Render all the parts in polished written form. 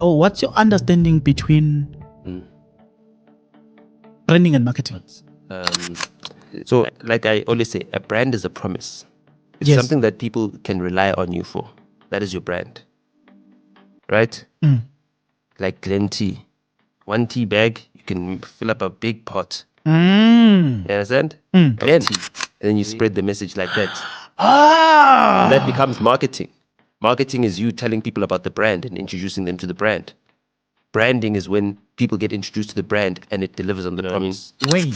or what's your understanding between branding and marketing? So, like I always say, a brand is a promise. It's Yes. something that people can rely on you for. That is your brand. Right? Like Glen tea. One tea bag, you can fill up a big pot. You understand? Of tea. And then you spread the message like that. And that becomes marketing. Marketing is you telling people about the brand and introducing them to the brand. Branding is when people get introduced to the brand and it delivers on the promise. Wait.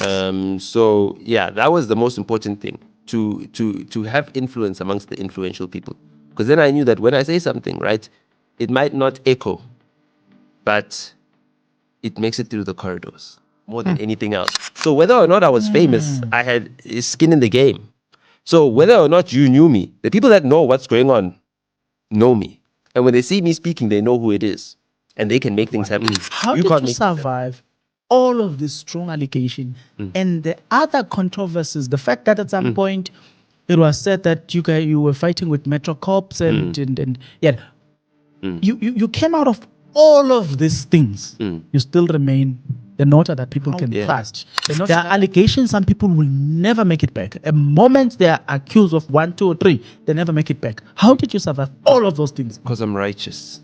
So yeah, that was the most important thing, to have influence amongst the influential people. Because then I knew that when I say something, right, it might not echo, but it makes it through the corridors more than anything else. So whether or not I was famous, I had skin in the game. So whether or not you knew me, the people that know what's going on know me. And when they see me speaking, they know who it is. And they can make things happen. How did you survive all of this strong allegation and the other controversies? The fact that at some point it was said that you were fighting with Metro Corps and yeah, you came out of all of these things. You still remain the Nota that people can trust. There are allegations some people will never make it back. A moment they are accused of 1, 2, or 3, they never make it back. How did you survive all of those things? Because I'm righteous.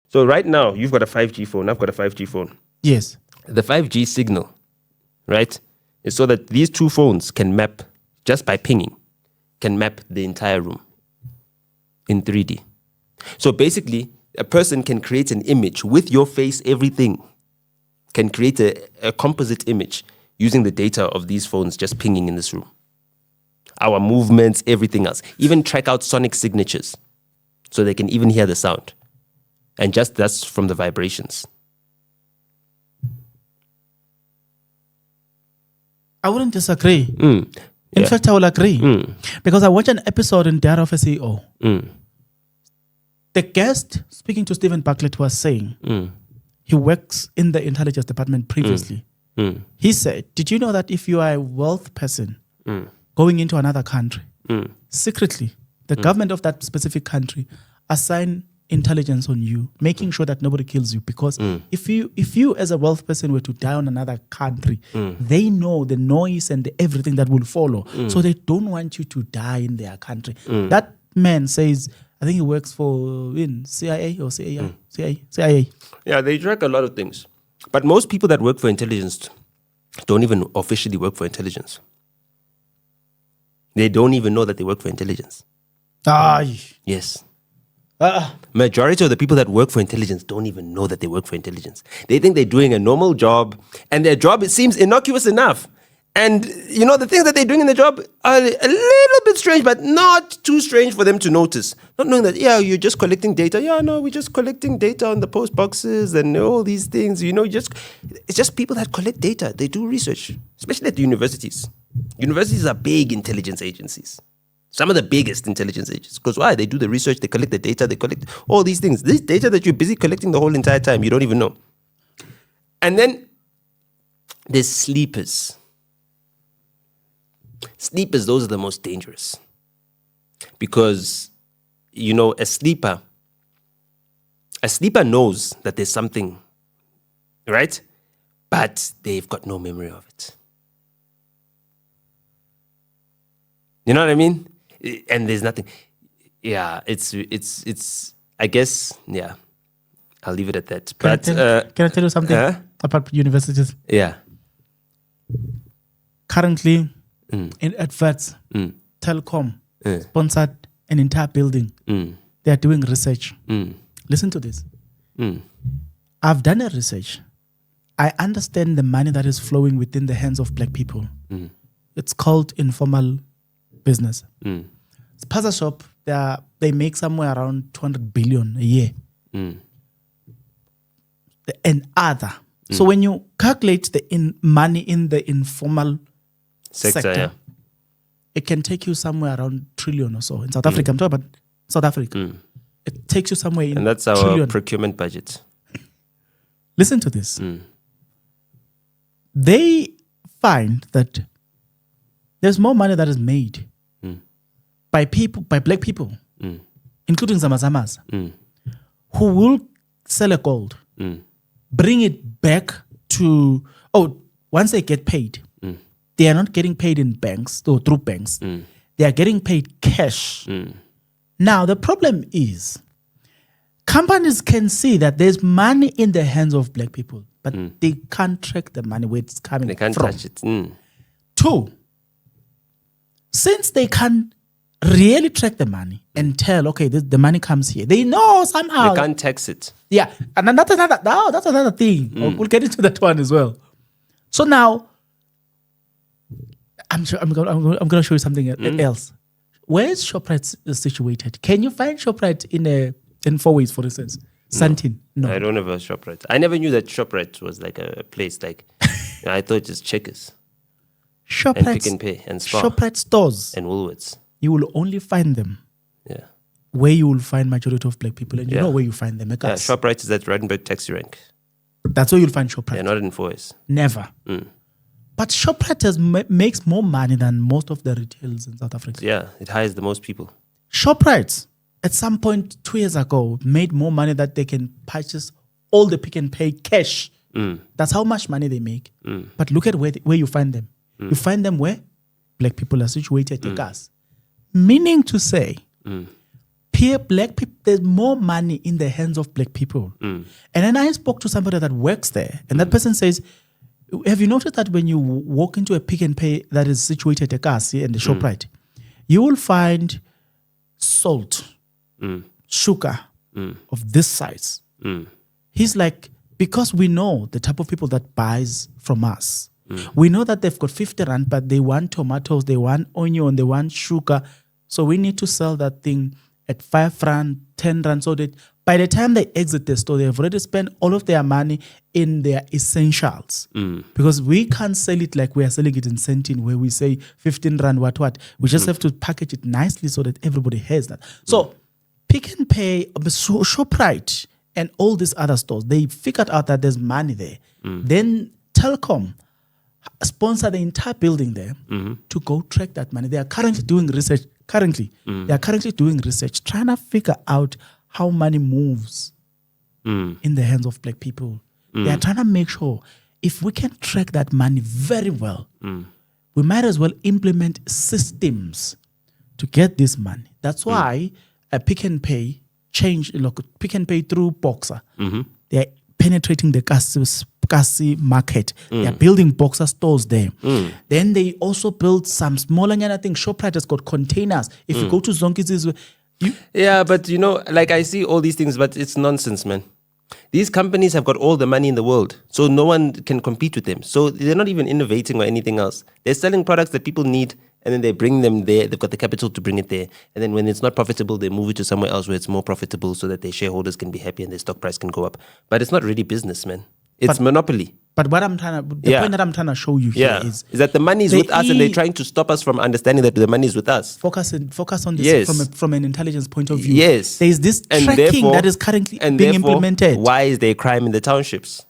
So right now, you've got a 5G phone. I've got a 5G phone. Yes. The 5G signal, right, is so that these two phones can map, just by pinging, can map the entire room in 3D. So basically, a person can create an image with your face, everything, can create a composite image using the data of these phones just pinging in this room. Our movements, everything else. Even track out sonic signatures so they can even hear the sound. And just that's from the vibrations. I wouldn't disagree. In fact, I will agree. Because I watched an episode in Dare of a CEO. The guest speaking to Stephen Bucklett was saying he works in the intelligence department previously. He said, did you know that if you are a wealth person going into another country, secretly, the government of that specific country assign intelligence on you, making sure that nobody kills you, because if you as a wealth person were to die on another country, they know the noise and everything that will follow, so they don't want you to die in their country. That man says, I think he works for CIA or CIA. Yeah, they track a lot of things, but most people that work for intelligence don't even officially work for intelligence. They don't even know that they work for intelligence. Yes. Majority of the people that work for intelligence don't even know that they work for intelligence. They think they're doing a normal job, and their job, it seems innocuous enough. And, you know, the things that they're doing in the job are a little bit strange, but not too strange for them to notice. Not knowing that, yeah, you're just collecting data. Yeah, no, we're just collecting data on the post boxes and all these things. You know, it's just people that collect data. They do research, especially at the universities. Universities are big intelligence agencies. Some of the biggest intelligence agencies. Because why? They do the research, they collect the data, they collect all these things. This data that you're busy collecting the whole entire time, you don't even know. And then there's sleepers. Sleepers, those are the most dangerous. Because, you know, a sleeper knows that there's something, right? But they've got no memory of it. You know what I mean? And there's nothing. Yeah, it's. I guess. Yeah, I'll leave it at that. But can I tell you something about universities? Yeah. Currently, at VETS, Telkom sponsored an entire building. They are doing research. Listen to this. I've done a research. I understand the money that is flowing within the hands of black people. It's called informal business. Spaza Shop, they make somewhere around 200 billion a year. And other. So when you calculate the money in the informal sector, it can take you somewhere around trillion or so. In South Africa, I'm talking about South Africa. It takes you somewhere in and that's our trillion. procurement budget. Listen to this. They find that there's more money that is made by black people, including Zamazamas, who will sell a gold, bring it back to, once they get paid, they are not getting paid in banks or through banks. They are getting paid cash. Now, the problem is companies can see that there's money in the hands of black people, but they can't track the money where it's coming from. They can't touch it. 2, since they can't really track the money and tell, okay, the money comes here, they know somehow. They can't tax it. Yeah, and that's another thing. We'll get into that one as well. So now, I'm going to show you something else. Where is ShopRite situated? Can you find ShopRite in 4 ways, for instance? Sandton? No. I don't have a ShopRite. I never knew that ShopRite was like a place. Like I thought it was Checkers. ShopRite, and Pick and Pay and Spar. ShopRite stores. And Woolworths. You will only find them where you will find majority of black people. And you know where you find them. ShopRite is at Randburg Taxi Rank. That's where you'll find ShopRite. Yeah, not in 4S. Never. But ShopRite makes more money than most of the retailers in South Africa. Yeah, it hires the most people. ShopRite, at some point 2 years ago, made more money that they can purchase all the Pick and Pay cash. That's how much money they make. But look at where you find them. You find them where black people are situated. Meaning to say, black people, there's more money in the hands of black people. And then I spoke to somebody that works there, and that person says, have you noticed that when you walk into a Pick and Pay that is situated at Kasi and the ShopRite, you will find salt, sugar of this size. He's like, because we know the type of people that buys from us. We know that they've got 50 rand, but they want tomatoes, they want onion, they want sugar. So we need to sell that thing at 5 rand, 10 rand, so that by the time they exit the store, they have already spent all of their money in their essentials. Because we can't sell it like we are selling it in Sandton, where we say 15 rand, what. We just have to package it nicely so that everybody has that. So Pick and Pay, ShopRite, and all these other stores, they figured out that there's money there. Then Telkom sponsor the entire building there to go track that money. They are currently doing research. They are currently doing research, trying to figure out how money moves in the hands of black people. They are trying to make sure if we can track that money very well, we might as well implement systems to get this money. That's why a Pick and Pay Pick and Pay through Boxer. They are penetrating the Kasi market. They are building Boxer stores there. Then they also build some smaller, and I think ShopRite has got containers. If you go to Zonki's, but like I see all these things, but it's nonsense, man. These companies have got all the money in the world, so no one can compete with them. So they're not even innovating or anything else. They're selling products that people need, and then they bring them there. They've got the capital to bring it there. And then when it's not profitable, they move it to somewhere else where it's more profitable so that their shareholders can be happy and their stock price can go up. But it's not really business, man. It's monopoly. But what I'm trying to, point that I'm trying to show you here is that the money is with us, and they're trying to stop us from understanding that the money is with us. Focus on this from an intelligence point of view. Yes. There is this tracking that is currently being implemented. Why is there crime in the townships?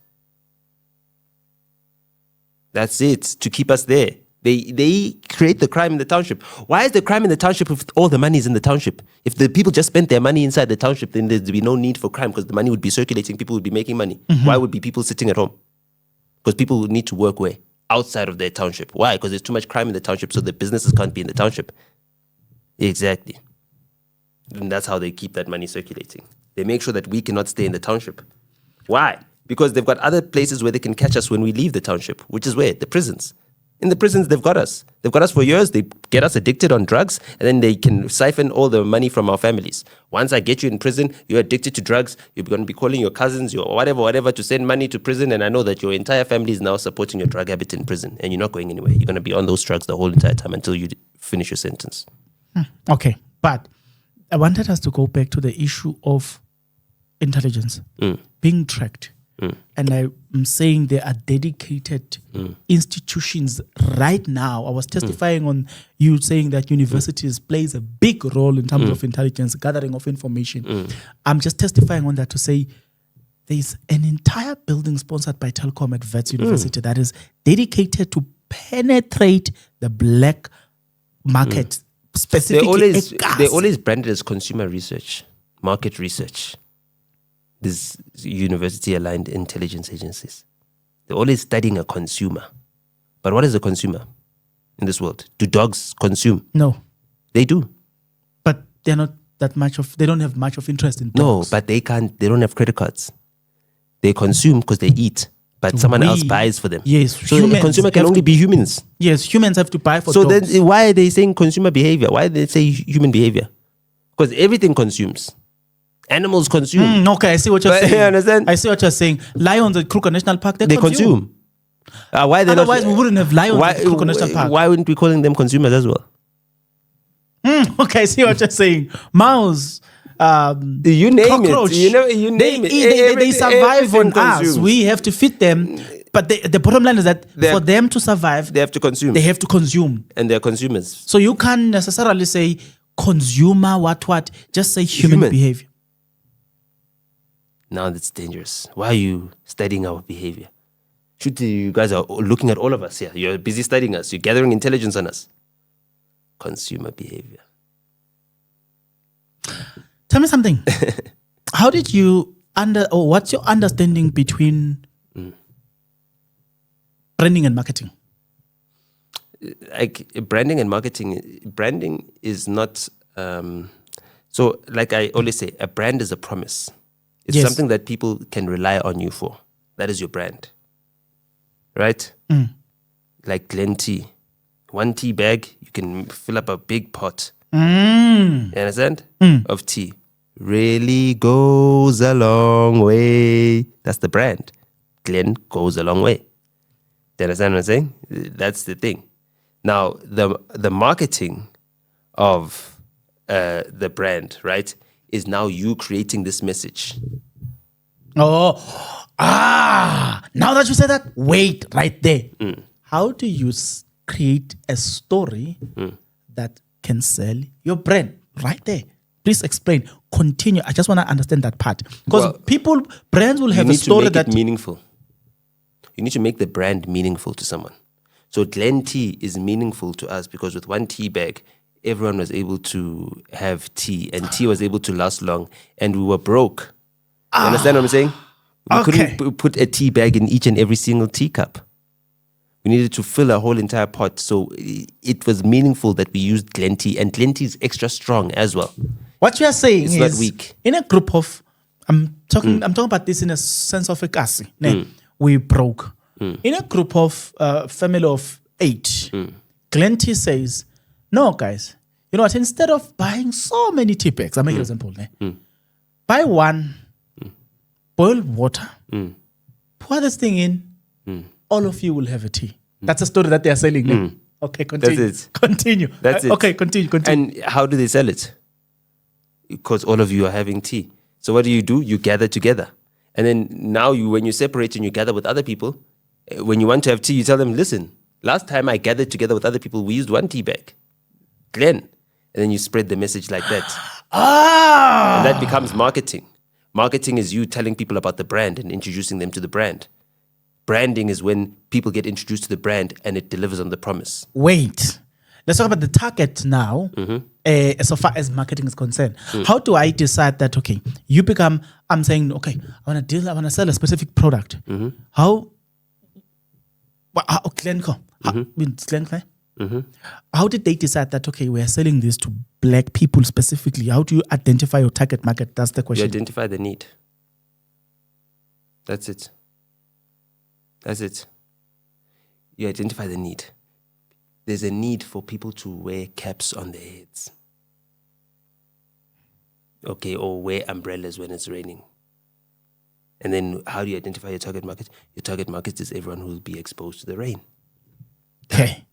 That's it, to keep us there. They create the crime in the township. Why is the crime in the township if all the money is in the township? If the people just spent their money inside the township, then there'd be no need for crime because the money would be circulating, people would be making money. Why would be people sitting at home? Because people would need to work where? Outside of their township. Why? Because there's too much crime in the township, so the businesses can't be in the township. Exactly. And that's how they keep that money circulating. They make sure that we cannot stay in the township. Why? Because they've got other places where they can catch us when we leave the township, which is where? The prisons. In the prisons, they've got us. They've got us for years. They get us addicted on drugs, and then they can siphon all the money from our families. Once I get you in prison, you're addicted to drugs. You're going to be calling your cousins, your whatever, to send money to prison. And I know that your entire family is now supporting your drug habit in prison, and you're not going anywhere. You're going to be on those drugs the whole entire time until you finish your sentence. Okay, but I wanted us to go back to the issue of intelligence being tracked. And I'm saying there are dedicated institutions right now. I was testifying on you saying that universities plays a big role in terms of intelligence, gathering of information. I'm just testifying on that to say there's an entire building sponsored by Telkom at Wits University that is dedicated to penetrate the black market specifically. They're always branded as consumer research, market research. These university-aligned intelligence agencies. They're always studying a consumer. But what is a consumer in this world? Do dogs consume? No. They do. But they're not that much of, they don't have much of interest in dogs. No, but they don't have credit cards. They consume because they eat, but someone else buys for them. Yes. So a consumer can only be humans. Yes, humans have to buy for dogs. So then why are they saying consumer behavior? Why do they say human behavior? Because everything consumes. Animals consume. Okay, I see what you're saying. You understand? I see what you're saying. Lions at Kruger National Park, they consume. Why Otherwise, we wouldn't have lions at Kruger National Park. Why wouldn't we calling them consumers as well? Okay, I see what you're saying. Mouse, you name cockroach, it. You name it. They survive on us. We have to feed them. But the bottom line is that for them to survive, they have to consume. They have to consume. And they're consumers. So you can't necessarily say consumer, what. Just say human behavior. Now that's dangerous. Why are you studying our behavior? You guys are looking at all of us here. You're busy studying us. You're gathering intelligence on us. Consumer behavior. Tell me something. How did you what's your understanding between branding and marketing? Like branding and marketing, branding is not, so like I always say, a brand is a promise. It's something that people can rely on you for. That is your brand. Right? Like Glen tea. 1 tea bag, you can fill up a big pot. You understand? Of tea. Really goes a long way. That's the brand. Glen goes a long way. Do you understand what I'm saying? That's the thing. Now, the marketing of the brand, right, is now you creating this message. Now that you say that, wait right there. How do you create a story that can sell your brand? Right there. Please explain. Continue. I just want to understand that part. Because brands will have a story that... You need to make it meaningful. You need to make the brand meaningful to someone. So Glen tea is meaningful to us because with 1 tea bag, everyone was able to have tea and tea was able to last long and we were broke. You understand what I'm saying? We couldn't put a tea bag in each and every single teacup. We needed to fill a whole entire pot. So it was meaningful that we used Glen tea, and Glen tea is extra strong as well. What you are saying is not weak. In a group of, I'm talking about this in a sense of a kasi. We broke. In a group of family of 8, Glen tea says, no guys, you know what, instead of buying so many tea bags, I'll make an example. Buy one, boil water, pour this thing in, all of you will have a tea. That's a story that they are selling. Okay, continue. That's it. Continue. That's it. Okay, continue. And how do they sell it? Because all of you are having tea. So what do? You gather together. And then now when you separate and you gather with other people, when you want to have tea, you tell them, listen, last time I gathered together with other people, we used 1 tea bag. Glen. And then you spread the message like that. And that becomes marketing. Marketing is you telling people about the brand and introducing them to the brand. Branding is when people get introduced to the brand and it delivers on the promise. Wait. Let's talk about the target now, so far as marketing is concerned. How do I decide that, okay, you become, I'm saying, okay, I want to sell a specific product. How did they decide that, okay, we are selling this to black people specifically? How do you identify your target market? That's the question. You identify the need. That's it. You identify the need. There's a need for people to wear caps on their heads. Okay, or wear umbrellas when it's raining. And then how do you identify your target market? Your target market is everyone who will be exposed to the rain. Okay.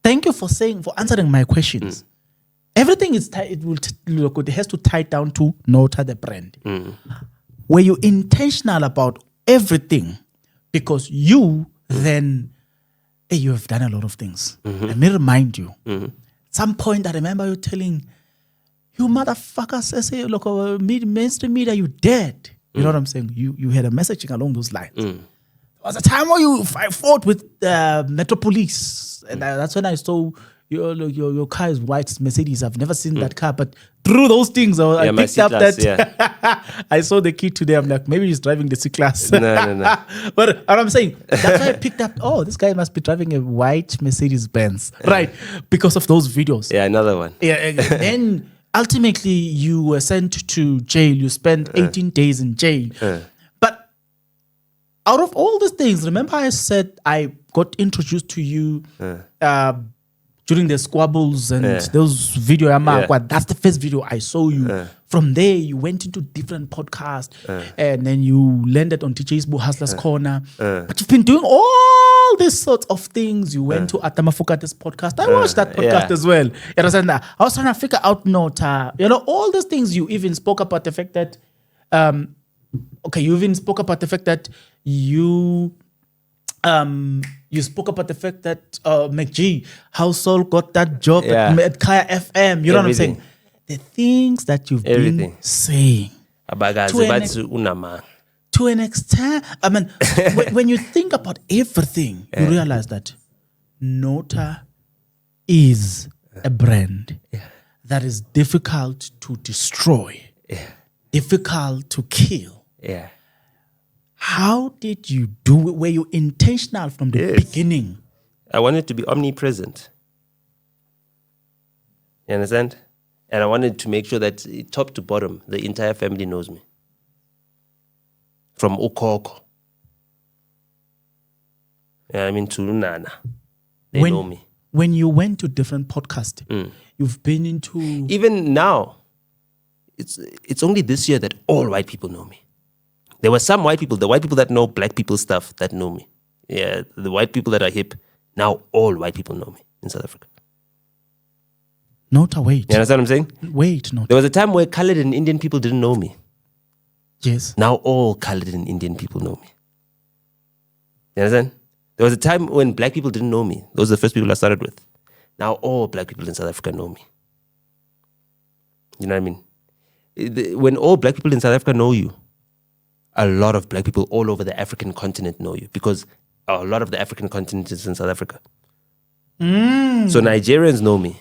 Thank you for answering my questions. Everything is it has to tie down to Nota the brand. Were you intentional about everything? Because you then, you have done a lot of things. Let me remind you. At some point, I remember you telling, you motherfuckers, I say, look, mainstream media, you dead. You know what I'm saying? You had a messaging along those lines. There was a time where I fought with Metro Police. And that's when I saw your car is white, it's Mercedes. I've never seen that car, but through those things, I picked up that. I saw the kid today. I'm like, maybe he's driving the C-Class. No. But what I'm saying, that's why I picked up, this guy must be driving a white Mercedes Benz, right? Because of those videos. Yeah, another one. Yeah, then ultimately you were sent to jail. You spent 18 days in jail. But out of all these things, remember I said I got introduced to you during the squabbles and those video. That's the first video I saw you. From there, you went into different podcasts and then you landed on TJ's Hustler's Corner. But you've been doing all these sorts of things. You went to Atamafukate's podcast. I watched that podcast as well. You understand that? I was trying to figure out Nota. All those things. You even spoke about the fact that you even spoke about the fact that you spoke about the fact that McG, how Saul got that job at Kaya FM. You know what I'm saying? The things that you've been saying. To an extent, I mean, when you think about everything, you realize that Nota is a brand that is difficult to destroy, difficult to kill. How did you do it? Were you intentional from the beginning? I wanted to be omnipresent. You understand? And I wanted to make sure that top to bottom, the entire family knows me. From Okoko. To Nana. They know me. When you went to different podcasts, you've been into... Even now, it's only this year that all white people know me. There were some white people, the white people that know black people stuff that know me. Yeah, the white people that are hip. Now all white people know me in South Africa. Nota, wait. You understand what I'm saying? Wait, Nota. There was a time where colored and Indian people didn't know me. Yes. Now all colored and Indian people know me. You understand? There was a time when black people didn't know me. Those are the first people I started with. Now all black people in South Africa know me. You know what I mean? When all black people in South Africa know you, a lot of black people all over the African continent know you because a lot of the African continent is in South Africa. So Nigerians know me.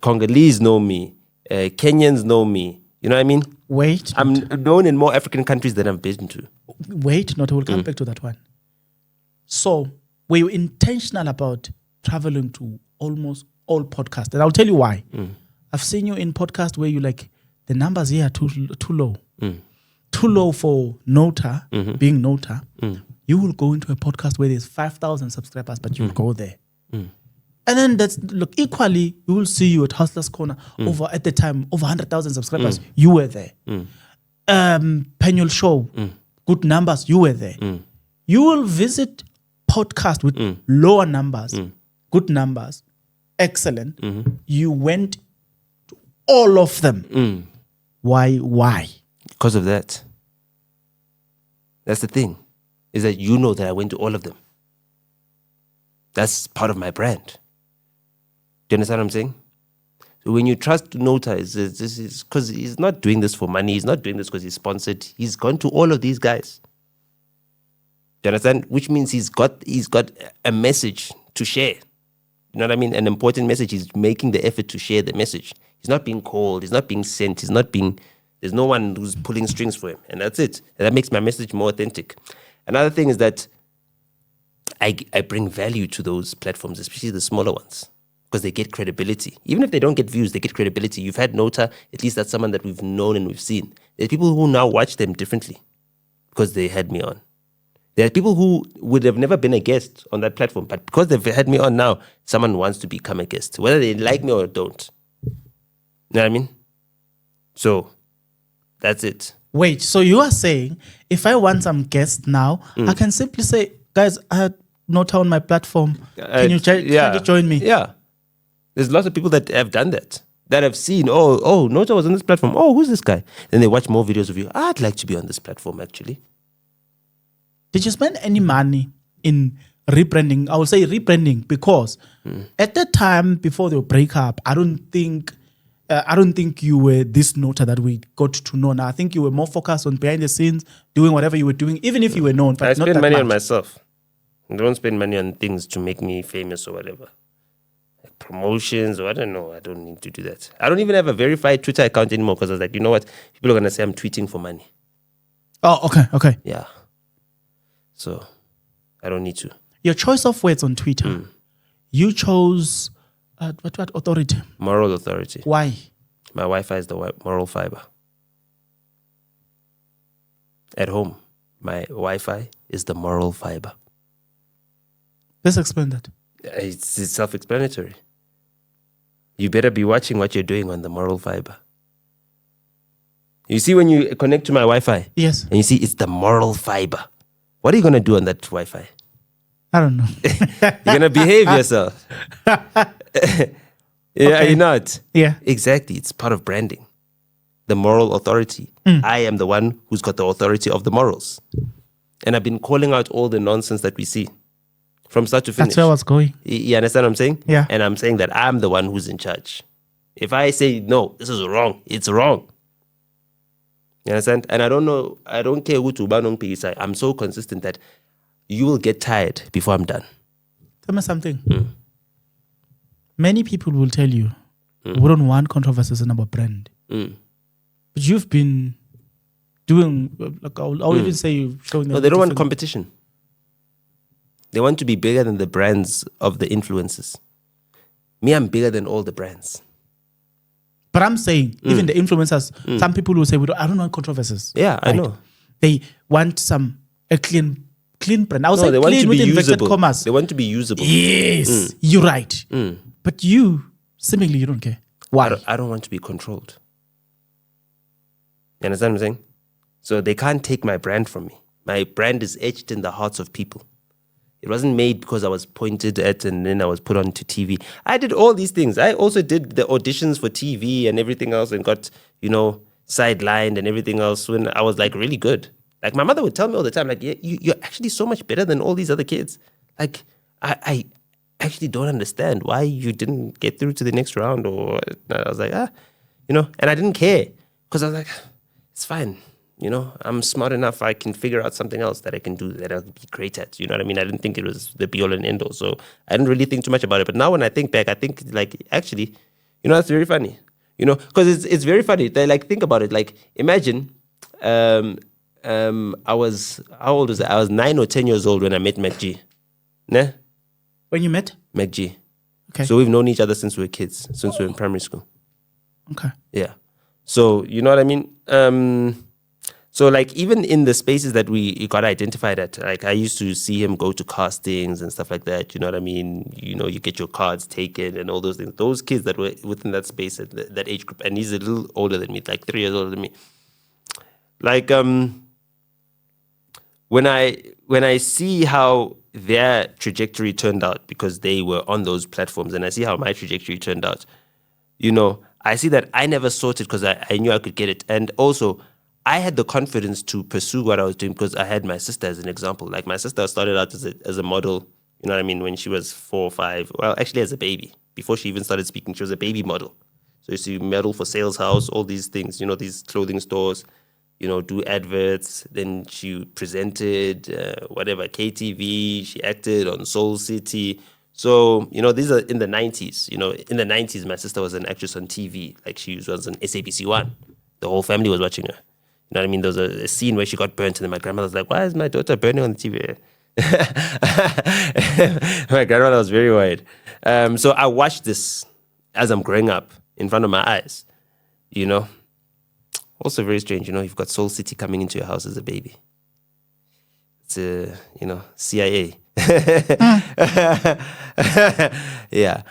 Congolese know me. Kenyans know me. You know what I mean? Wait. I'm known in more African countries than I've been to. Wait, we'll come back to that one. So, were you intentional about traveling to almost all podcasts? And I'll tell you why. I've seen you in podcasts where you the numbers here are too low. Too low for Nota, being Nota. You will go into a podcast where there's 5,000 subscribers, but you'll go there. And then equally, you will see you at Hustler's Corner at the time, over 100,000 subscribers. You were there. Penuel Show, good numbers, you were there. You will visit podcasts with lower numbers, good numbers, excellent. You went to all of them. Why? Because of that. That's the thing. Is that you know that I went to all of them. That's part of my brand. Do you understand what I'm saying? So when you trust Nota, it's because he's not doing this for money. He's not doing this because he's sponsored. He's gone to all of these guys. Do you understand? Which means he's got a message to share. You know what I mean? An important message. He's making the effort to share the message. He's not being called. He's not being sent. There's no one who's pulling strings for him. And that's it. And that makes my message more authentic. Another thing is that I bring value to those platforms, especially the smaller ones, because they get credibility. Even if they don't get views, they get credibility. You've had Nota, at least that's someone that we've known and we've seen. There's people who now watch them differently because they had me on. There are people who would have never been a guest on that platform, but because they've had me on now, someone wants to become a guest, whether they like me or don't. You know what I mean? So that's it. Wait, so you are saying if I want some guests now, I can simply say, guys, I had Nota on my platform. Can you join me? Yeah. There's lots of people that have done that have seen, Nota was on this platform. Oh, who's this guy? Then they watch more videos of you. I'd like to be on this platform, actually. Did you spend any money in rebranding? I will say rebranding because at that time before the breakup, I don't think you were this Nota that we got to know now. I think you were more focused on behind the scenes, doing whatever you were doing, even if you were known. I spend money on myself. I don't spend money on things to make me famous or whatever. promotions, or I don't know. I don't need to do that. I don't even have a verified Twitter account anymore because I was like, you know what? People are going to say I'm tweeting for money. Oh, okay. Yeah. So I don't need to. Your choice of words on Twitter, you chose what authority? Moral authority. Why? My Wi-Fi is the moral fiber. At home, my Wi-Fi is the moral fiber. Let's explain that. It's self-explanatory. You better be watching what you're doing on the moral fiber. You see when you connect to my Wi-Fi? Yes. And you see it's the moral fiber. What are you going to do on that Wi-Fi? I don't know. You're going to behave yourself. Are you not? Yeah. Exactly. It's part of branding. The moral authority. I am the one who's got the authority of the morals. And I've been calling out all the nonsense that we see from start to finish. That's where I was going. You understand what I'm saying? Yeah. And I'm saying that I'm the one who's in charge. If I say, no, this is wrong, it's wrong. You understand? And I don't care who to ban on PSI. I'm so consistent that you will get tired before I'm done. Tell me something. Many people will tell you, we don't want controversies in our brand. But you've been doing, like I'll even say you've shown them. No, they don't want competition. They want to be bigger than the brands of the influencers. Me, I'm bigger than all the brands. But I'm saying, even the influencers, some people will say, I don't want controversies. Yeah, I know. They want a clean brand. I would say they want clean to with be inverted usable. commas. They want to be usable. Yes, you're right. But you, seemingly, you don't care. Why? I don't want to be controlled. You understand what I'm saying? So they can't take my brand from me. My brand is etched in the hearts of people. It wasn't made because I was pointed at and then I was put onto TV. I did all these things. I also did the auditions for TV and everything else and got, sidelined and everything else when I was like really good. Like my mother would tell me all the time, like, yeah, you're actually so much better than all these other kids. Like, I actually don't understand why you didn't get through to the next round. Or I was like, and I didn't care because I was like, it's fine. I'm smart enough. I can figure out something else that I can do that I'll be great at. You know what I mean? I didn't think it was the be all and end all. So I didn't really think too much about it. But now when I think back, I think like, actually, that's very funny, because it's very funny. Like, think about it. Like, imagine, I was, how old was I? I was 9 or 10 years old when I met MacG. Nah? When you met? MacG. Okay. So we've known each other since we were kids, since we were in primary school. Okay. Yeah. So, you know what I mean? So, like, even in the spaces that we got identified at, like, I used to see him go to castings and stuff like that. You know what I mean? You get your cards taken and all those things. Those kids that were within that space, at that age group, and he's a little older than me, like 3 years older than me. Like, when I see how their trajectory turned out because they were on those platforms, and I see how my trajectory turned out, I see that I never sought it because I knew I could get it. And also, I had the confidence to pursue what I was doing because I had my sister as an example. Like, my sister started out as a model, you know what I mean, when she was 4 or 5. Well, actually as a baby. Before she even started speaking, she was a baby model. So you see model for Sales House, all these things, these clothing stores, do adverts. Then she presented, KTV. She acted on Soul City. So, these are in the 90s. In the 90s, my sister was an actress on TV. Like, she was on SABC 1. The whole family was watching her. You know what I mean? There was a scene where she got burnt, and then my grandmother was like, why is my daughter burning on the TV? My grandmother was very worried. So I watched this as I'm growing up in front of my eyes, Also very strange, you've got Soul City coming into your house as a baby. It's, CIA. Yeah.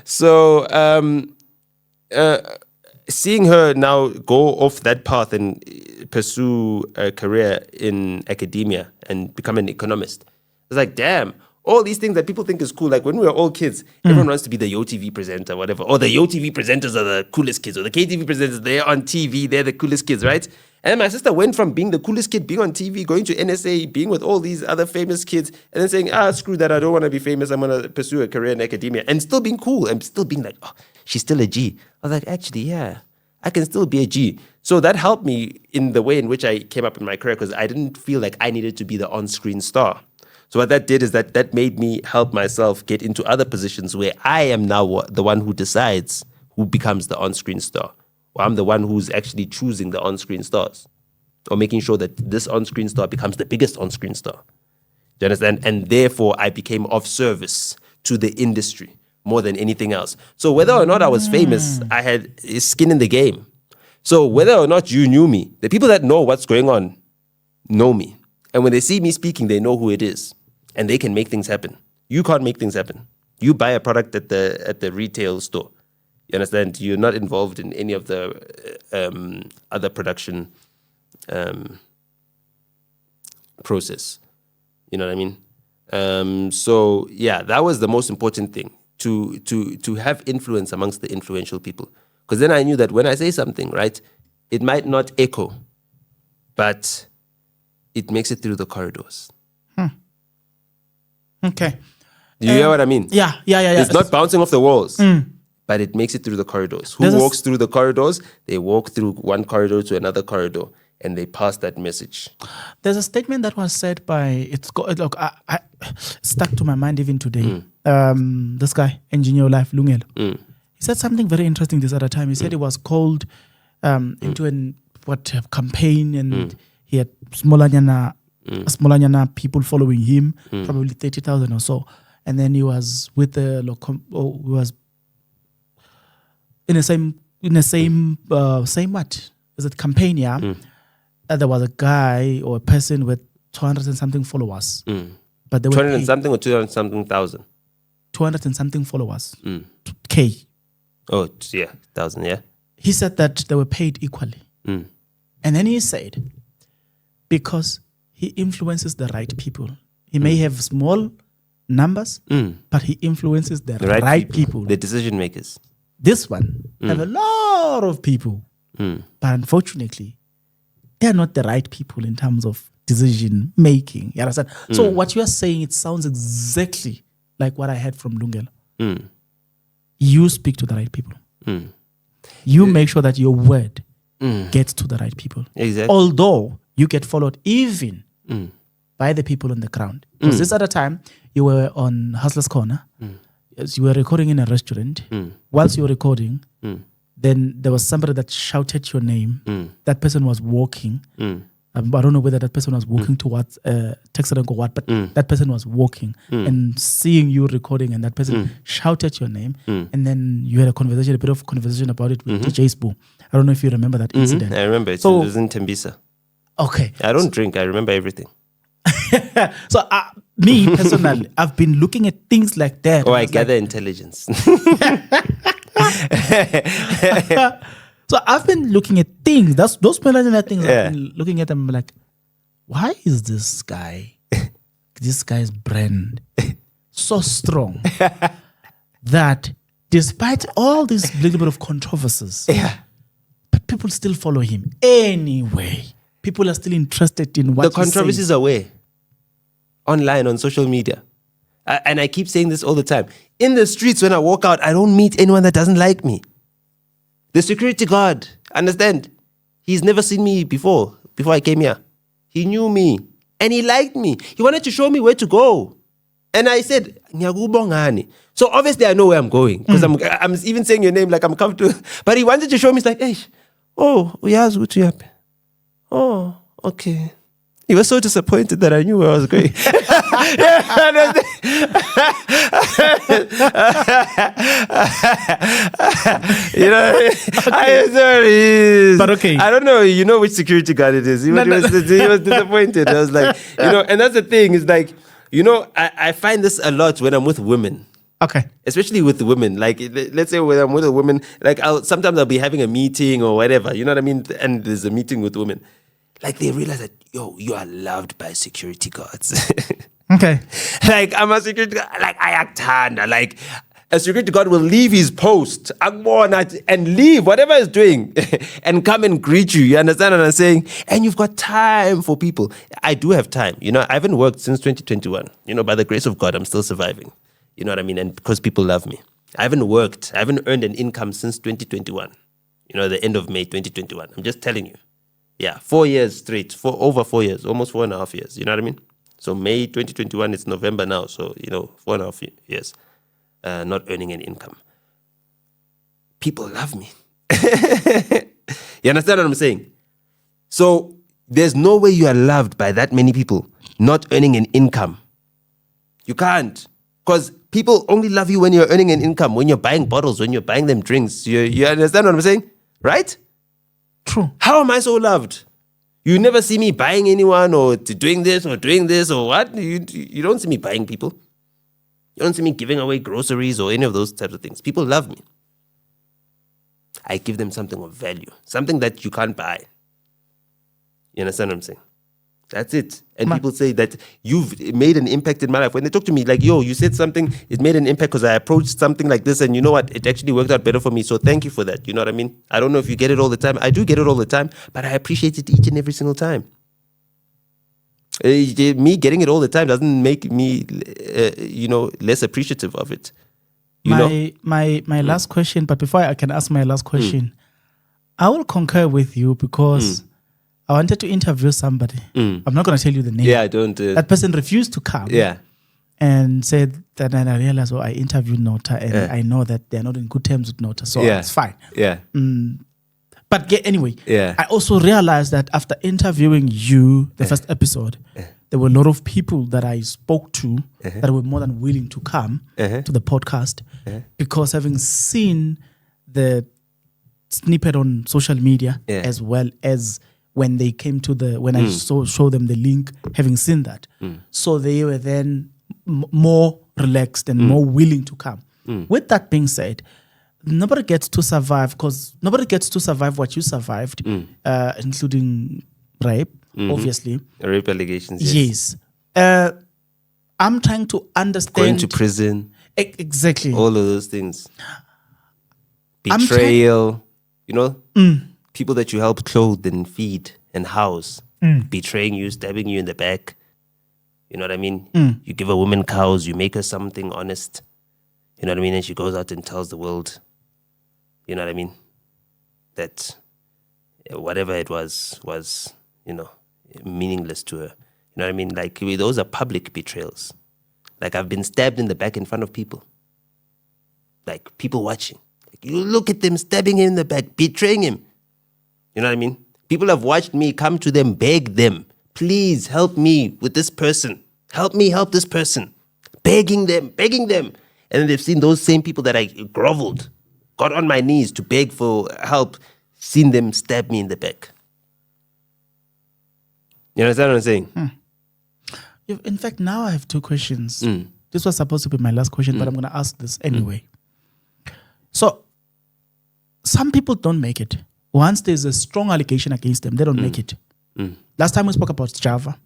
So, seeing her now go off that path and pursue a career in academia and become an economist, it's like, damn, all these things that people think is cool. Like, when we were all kids, everyone wants to be the YoTV presenter, whatever. Or the YoTV presenters are the coolest kids. Or the KTV presenters, they're on TV, they're the coolest kids, right? And my sister went from being the coolest kid, being on TV, going to NSA, being with all these other famous kids, and then saying, screw that, I don't want to be famous, I'm going to pursue a career in academia. And still being cool, and still being like, oh, she's still a G. I was like, actually, yeah, I can still be a G. So that helped me in the way in which I came up in my career, because I didn't feel like I needed to be the on-screen star. So what that did is that made me help myself get into other positions where I am now the one who decides who becomes the on-screen star. Or I'm the one who's actually choosing the on-screen stars, or making sure that this on-screen star becomes the biggest on-screen star. Do you understand? And therefore, I became of service to the industry more than anything else. So whether or not I was famous, I had skin in the game. So whether or not you knew me, the people that know what's going on know me. And when they see me speaking, they know who it is. And they can make things happen. You can't make things happen. You buy a product at the retail store. You understand? You're not involved in any of the other production process. You know what I mean? So yeah, that was the most important thing, to have influence amongst the influential people. Because then I knew that when I say something, right, it might not echo, but it makes it through the corridors. Okay. Do you hear what I mean? Yeah. It's not bouncing off the walls, but it makes it through the corridors. Who walks through the corridors? They walk through one corridor to another corridor, and they pass that message. There's a statement that was said by, I stuck to my mind even today. This guy, Engineer Life Lungelo. He said something very interesting this other time. He said he was called into a campaign, and he had smolanyana people following him, probably 30,000 or so. And then he was with he was in the same what? Is it campaign, yeah? There was a guy or a person with 200 and something followers. But they were 200 and something or 200 and something thousand? 200 and something followers. K. Oh, yeah, 1,000, yeah. He said that they were paid equally. And then he said, because he influences the right people. He may have small numbers, but he influences the right people. The decision makers. This one have a lot of people. But unfortunately, they're not the right people in terms of decision making. You understand? So what you are saying, it sounds exactly like what I heard from Lungelo. You speak to the right people. You make sure that your word gets to the right people. Exactly. Although you get followed even by the people on the ground. Because this other time, you were on Hustler's Corner. As you were recording in a restaurant. Whilst you were recording, then there was somebody that shouted your name. That person was walking. I don't know whether that person was walking towards Texas or what, but that person was walking and seeing you recording, and that person shouted your name. And then you had a bit of conversation about it with DJ Spoo. I don't know if you remember that incident. I remember. It was in Tembisa. Okay. I don't drink. I remember everything. So me personally, I've been looking at things like that. Oh, I gather intelligence. So I've been looking at things. Those things. I've been looking at them like, why is this guy's brand so strong that despite all these little bit of controversies, but people still follow him anyway. People are still interested in what the controversies are where? Online, on social media. And I keep saying this all the time. In the streets, when I walk out, I don't meet anyone that doesn't like me. The security guard, understand? He's never seen me before I came here. He knew me and he liked me. He wanted to show me where to go. And I said, Nyagubongani. So obviously I know where I'm going because I'm even saying your name like I'm comfortable. But he wanted to show me, it's like, hey, oh, oh, okay. He was so disappointed that I knew where I was going. You know, I'm sorry. But okay. I don't know, you know which security guard it is. He was disappointed. I was like, you know, and that's the thing, is like, you know, I find this a lot when I'm with women. Okay. Especially with the women. Like, let's say when I'm with a woman, like sometimes I'll be having a meeting or whatever, you know what I mean? And there's a meeting with women. Like, they realize that, yo, you are loved by security guards. Okay. Like, I'm a security guard. Like, I act hard. Like, a security guard will leave his post and leave whatever he's doing and come and greet you. You understand what I'm saying? And you've got time for people. I do have time. You know, I haven't worked since 2021. You know, by the grace of God, I'm still surviving. You know what I mean? And because people love me. I haven't worked. I haven't earned an income since 2021. You know, the end of May 2021. I'm just telling you. Yeah, 4 years straight. For over 4 years. Almost 4.5 years. You know what I mean? So May 2021, it's November now. So, 4.5 years, not earning an income. People love me. You understand what I'm saying? So there's no way you are loved by that many people not earning an income. You can't. Because people only love you when you're earning an income, when you're buying bottles, when you're buying them drinks. You understand what I'm saying? Right? True. How am I so loved? You never see me buying anyone or doing this or what? You don't see me buying people. You don't see me giving away groceries or any of those types of things. People love me. I give them something of value, something that you can't buy. You understand what I'm saying? That's it. And people say that you've made an impact in my life. When they talk to me like, yo, you said something, it made an impact because I approached something like this and you know what? It actually worked out better for me. So thank you for that. You know what I mean? I don't know if you get it all the time. I do get it all the time, but I appreciate it each and every single time. Me getting it all the time doesn't make me, less appreciative of it. My last question, but before I can ask my last question, I will concur with you because I wanted to interview somebody. I'm not going to tell you the name. Yeah, I don't. That person refused to come. Yeah. And said that, and I realized, I interviewed Nota and I know that they're not in good terms with Nota, so it's fine. Yeah. But anyway, I also realized that after interviewing you, the first episode, there were a lot of people that I spoke to that were more than willing to come to the podcast because having seen the snippet on social media as well as when they came to when I show them the link, having seen that. So they were then more relaxed and more willing to come. With that being said, nobody gets to survive because nobody gets to survive what you survived, including rape, obviously. Rape allegations, yes. I'm trying to understand. Going to prison. Exactly. All of those things. Betrayal, people that you help clothe and feed and house, betraying you, stabbing you in the back. You know what I mean? You give a woman cows, you make her something honest. You know what I mean? And she goes out and tells the world, you know what I mean? That whatever it was, meaningless to her. You know what I mean? Like, those are public betrayals. Like, I've been stabbed in the back in front of people. Like, people watching. Like, you look at them stabbing him in the back, betraying him. You know what I mean? People have watched me come to them, beg them, please help me with this person. Help me help this person. Begging them. And then they've seen those same people that I groveled, got on my knees to beg for help, seen them stab me in the back. You understand what I'm saying? In fact, now I have two questions. This was supposed to be my last question, but I'm going to ask this anyway. So, some people don't make it. Once there's a strong allegation against them, they don't make it. Last time we spoke about Java.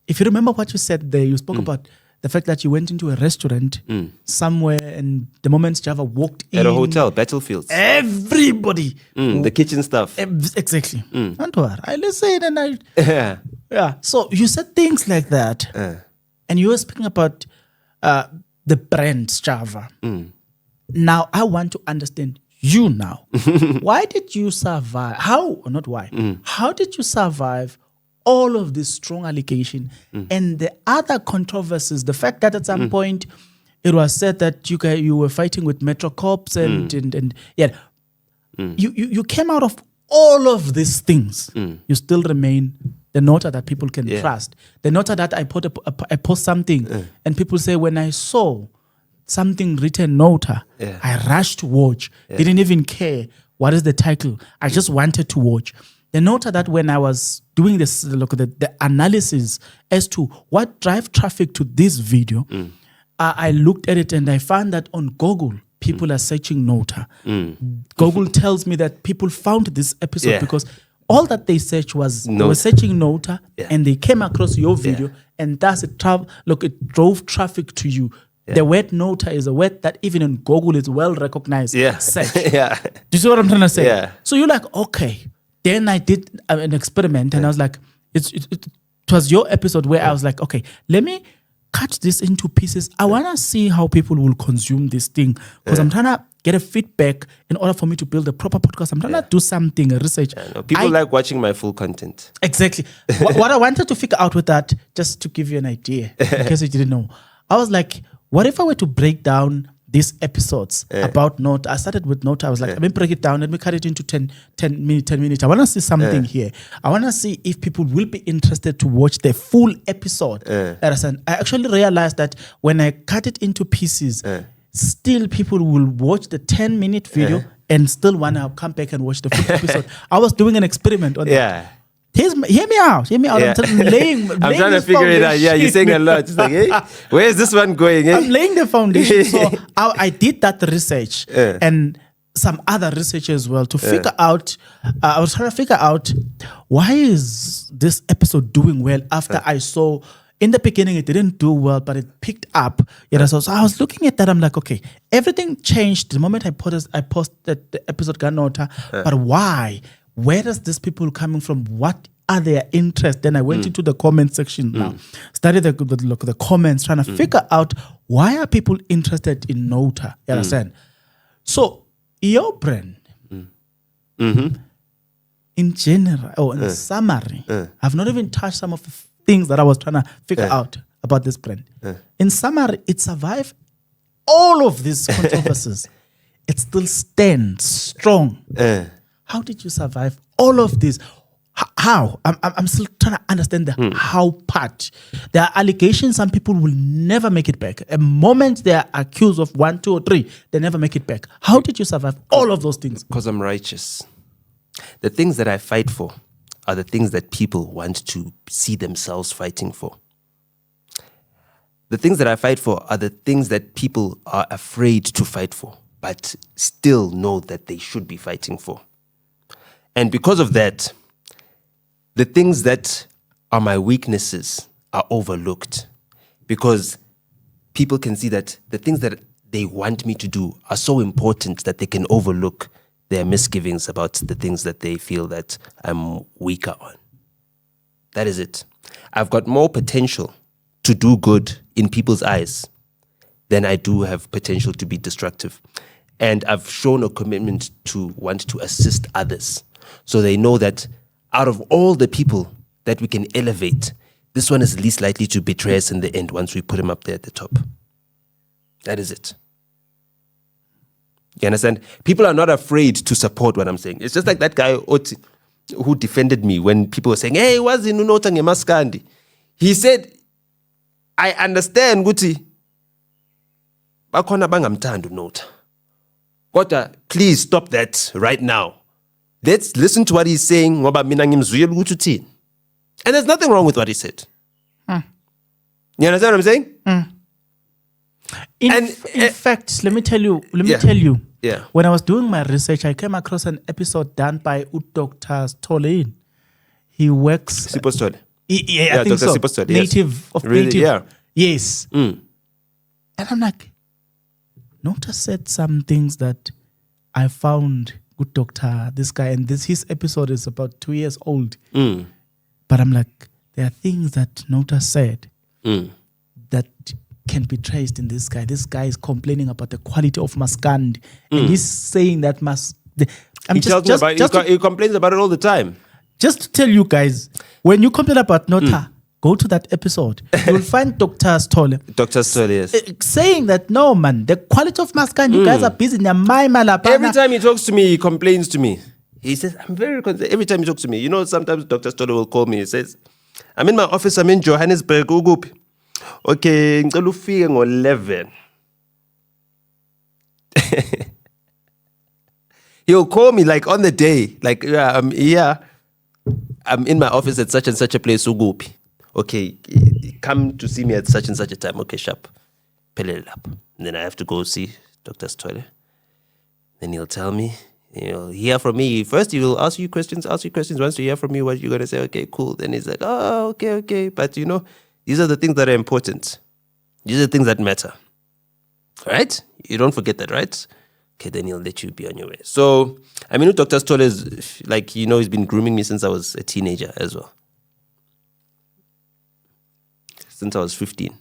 If you remember what you said there, you spoke about the fact that you went into a restaurant somewhere and the moment Java walked in. At a hotel, Battlefields. Everybody. The kitchen stuff. Exactly. Don't worry. I listen and I... Yeah. So you said things like that. And you were speaking about the brand Java. Now, I want to understand you now. Why did you survive? How did you survive all of this strong allegation and the other controversies? The fact that at some point it was said that you were fighting with Metro Corps and you came out of all of these things. You still remain the Nota that people can trust. The Nota that I post something and people say, when I saw something written Nota, I rushed to watch. Didn't even care what is the title. I just wanted to watch. The Nota that when I was doing this, the analysis as to what drive traffic to this video, I looked at it and I found that on Google, people are searching Nota. Google tells me that people found this episode because all that they searched was they were searching Nota and they came across your video and thus it drove traffic to you. The word Nota is a word that even in Google is well recognized. Search. Do you see what I'm trying to say? So you're like, okay. Then I did an experiment and I was like, it was your episode where I was like, okay, let me cut this into pieces. I want to see how people will consume this thing because I'm trying to get a feedback in order for me to build a proper podcast. I'm trying to do something, research. People like watching my full content. Exactly. What I wanted to figure out with that, just to give you an idea, in case you didn't know, I was like, what if I were to break down these episodes about Nota? I started with Nota. I was like, let me break it down. Let me cut it into 10 minutes. I want to see something here. I want to see if people will be interested to watch the full episode. I actually realized that when I cut it into pieces, still people will watch the 10-minute video and still want to come back and watch the full episode. I was doing an experiment on that. Hear me out. Yeah. I'm trying to figure it out. Yeah, you're saying a lot. It's like, hey, where is this one going? I'm laying the foundation. So I did that research and some other research as well to figure out. I was trying to figure out why is this episode doing well after I saw. In the beginning, it didn't do well, but it picked up. So I was looking at that. I'm like, okay, everything changed the moment I posted the episode Brand-Nota. But why? Where does these people coming from? What are their interests? Then I went into the comment section now, studied the comments, trying to figure out why are people interested in Nota. You understand? So your brand, in general, or in summary, I've not even touched some of the things that I was trying to figure out about this brand. In summary, it survived all of these controversies. It still stands strong. How did you survive all of this? How? I'm still trying to understand the how part. There are allegations some people will never make it back. A moment they are accused of 1, 2, or 3, they never make it back. How did you survive all of those things? Because I'm righteous. The things that I fight for are the things that people want to see themselves fighting for. The things that I fight for are the things that people are afraid to fight for, but still know that they should be fighting for. And because of that, the things that are my weaknesses are overlooked because people can see that the things that they want me to do are so important that they can overlook their misgivings about the things that they feel that I'm weaker on. That is it. I've got more potential to do good in people's eyes than I do have potential to be destructive. And I've shown a commitment to want to assist others. So they know that out of all the people that we can elevate, this one is least likely to betray us in the end once we put him up there at the top. That is it. You understand? People are not afraid to support what I'm saying. It's just like that guy Oti, who defended me when people were saying, hey, what's in Nota ngemaskandi? He said, I understand Guti. Bakhona bangamthanda uNota. Kodwa, please stop that right now. Let's listen to what he's saying. Ngoba mina ngimzwile ukuthi uthini. And there's nothing wrong with what he said. You understand what I'm saying? In fact, let me tell you. Yeah. When I was doing my research, I came across an episode done by Dr. Stolin. He works. Sipostole. I think Dr. so. Sipostole, Native of really, native. yeah. Yes. And I'm like, Nota said some things that I found good doctor, this guy, and his episode is about 2 years old. But I'm like, there are things that Nota said that can be traced in this guy. This guy is complaining about the quality of Maskandi. And he's saying that he complains about it all the time. Just to tell you guys, when you complain about Nota, go to that episode. You will find Dr. Stolle. Dr. Stolle, yes. Saying that, no, man, the quality of Maskandi, you guys are busy in your mind. Every time he talks to me, he complains to me. He says, I'm very concerned. Every time he talks to me, you know, sometimes Dr. Stolle will call me. He says, I'm in my office, I'm in Johannesburg. Okay, ngicela ufike ngo-11. He'll call me like on the day, like, I'm here. I'm in my office at such and such a place. Okay, come to see me at such and such a time. Okay, sharp. Pelele up. And then I have to go see Dr. Stolle. Then he'll tell me, he'll hear from me. First, he will ask you questions. Once you hear from me, what you're going to say, okay, cool. Then he's like, oh, okay. But, you know, these are the things that are important. These are the things that matter. Right? You don't forget that, right? Okay, then he'll let you be on your way. So, I mean, Dr. Stolle is, like, you know, he's been grooming me since I was a teenager as well. Since I was 15.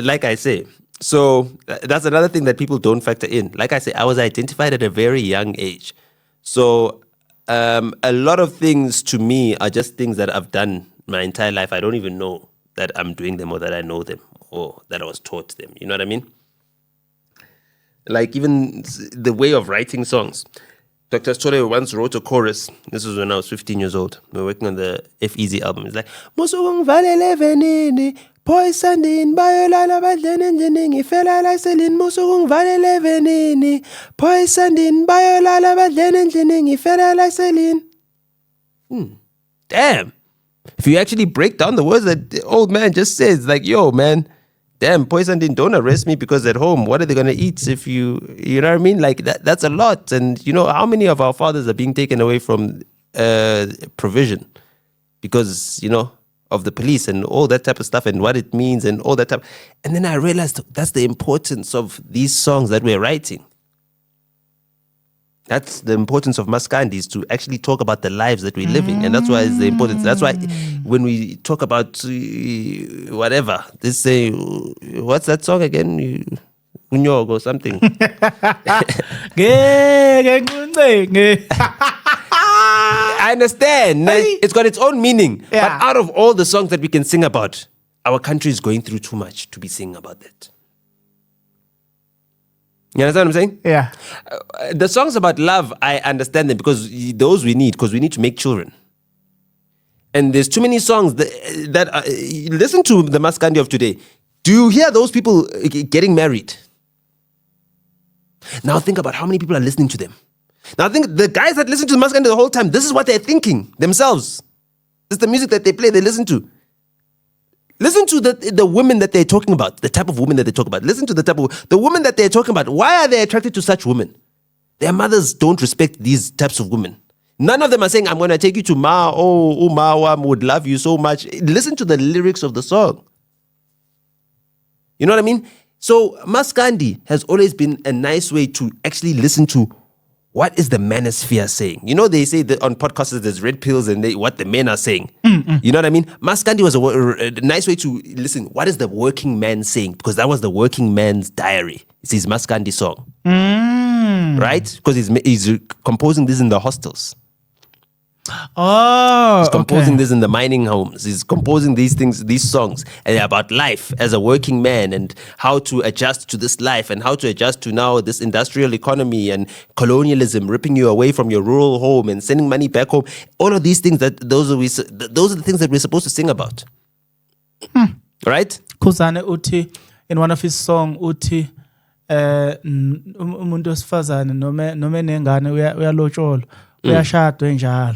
Like I say. So that's another thing that people don't factor in. Like I say, I was identified at a very young age. So a lot of things to me are just things that I've done my entire life. I don't even know that I'm doing them or that I know them or that I was taught them. You know what I mean? Like even the way of writing songs. Dr. Story once wrote a chorus. This was when I was 15 years old. We were working on the F-Easy album. It's like, Musung valele venini, poison din, bayolala badlenen jening, ifela like selin, musung valele venini, poison din, bayolala badlenen jening, ifela like selin. Damn. If you actually break down the words that the old man just says, like, yo, man, damn, poison din, don't arrest me because at home, what are they going to eat if you know what I mean? Like, that's a lot. And, you know, how many of our fathers are being taken away from provision because, you know, of the police and all that type of stuff and what it means and all that type. And then I realized that's the importance of these songs that we're writing. That's the importance of Maskandi, is to actually talk about the lives that we're living. And that's why it's the importance. That's why when we talk about whatever, they say, what's that song again? Unyog or something. I understand. It's got its own meaning. Yeah. But out of all the songs that we can sing about, our country is going through too much to be singing about that. You understand what I'm saying? Yeah. The songs about love, I understand them because those we need to make children. And there's too many songs that listen to the Maskandi of today. Do you hear those people getting married? Now think about how many people are listening to them. Now think the guys that listen to the Maskandi the whole time, this is what they're thinking themselves. This is the music that they play, they listen to. Listen to the women that they're talking about, the type of women that they talk about. Listen to the women that they're talking about. Why are they attracted to such women? Their mothers don't respect these types of women. None of them are saying, I'm going to take you to Ma, Ma would love you so much. Listen to the lyrics of the song. You know what I mean? So Maskandi has always been a nice way to actually listen to what is the manosphere saying? You know, they say that on podcasts there's red pills and what the men are saying. You know what I mean? Maskandi was a nice way to listen. What is the working man saying? Because that was the working man's diary. It's his Maskandi song. Right? Because he's composing this in the hostels. Oh, he's composing this in the mining homes. He's composing these things, these songs, and about life as a working man and how to adjust to this life and how to adjust to now this industrial economy and colonialism ripping you away from your rural home and sending money back home. All of these things those are the things that we're supposed to sing about. Right? Khuzane uthi in one of his songs uthi umuntu wesifazane noma nengane uyalotsholwa uyashadwa enjalo.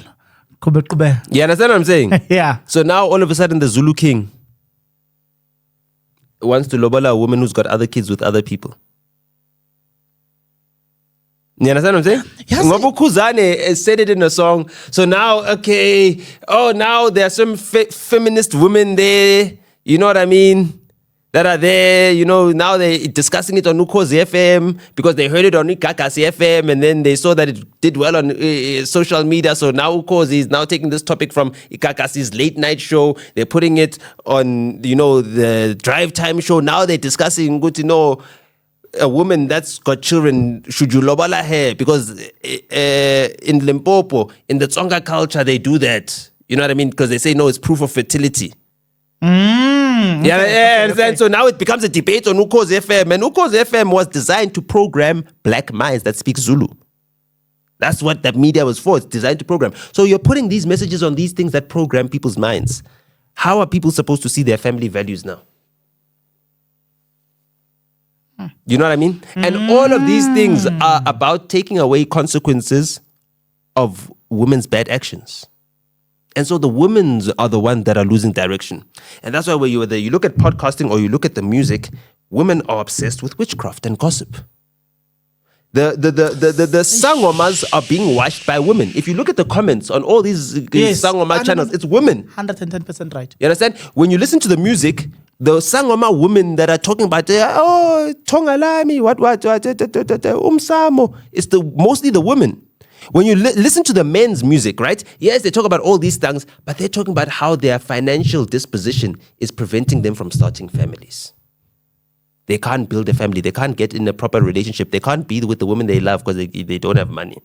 You understand what I'm saying? Yeah. So now all of a sudden the Zulu king wants to lobola a woman who's got other kids with other people. You understand what I'm saying? Yes. Ngobu Khuzane said it in a song. So now, now there are some feminist women there. You know what I mean? That are there, you know, now they're discussing it on Ukhozi FM because they heard it on Ikakasi FM and then they saw that it did well on social media. So now Ukhozi is now taking this topic from Ikakasi's late night show. They're putting it on, you know, the drive time show. Now they're discussing, good to know, a woman that's got children, should you lobola her? Because in Limpopo, in the Tsonga culture, they do that. You know what I mean? Because they say, no, it's proof of fertility. Okay. So now it becomes a debate on Ukhozi FM. And Ukhozi FM was designed to program black minds that speak Zulu. That's what that media was for. It's designed to program. So you're putting these messages on these things that program people's minds. How are people supposed to see their family values now? You know what I mean? And all of these things are about taking away consequences of women's bad actions. And so the women are the ones that are losing direction. And that's why when you look at podcasting or you look at the music, women are obsessed with witchcraft and gossip. The sangomas are being watched by women. If you look at the comments on all these sangoma channels, it's women. 110% right. You understand? When you listen to the music, the sangoma women that are talking about, Tongalami, what, umsamo, it's mostly the women. When you listen to the men's music, right? Yes, they talk about all these things, but they're talking about how their financial disposition is preventing them from starting families. They can't build a family. They can't get in a proper relationship. They can't be with the women they love because they don't have money.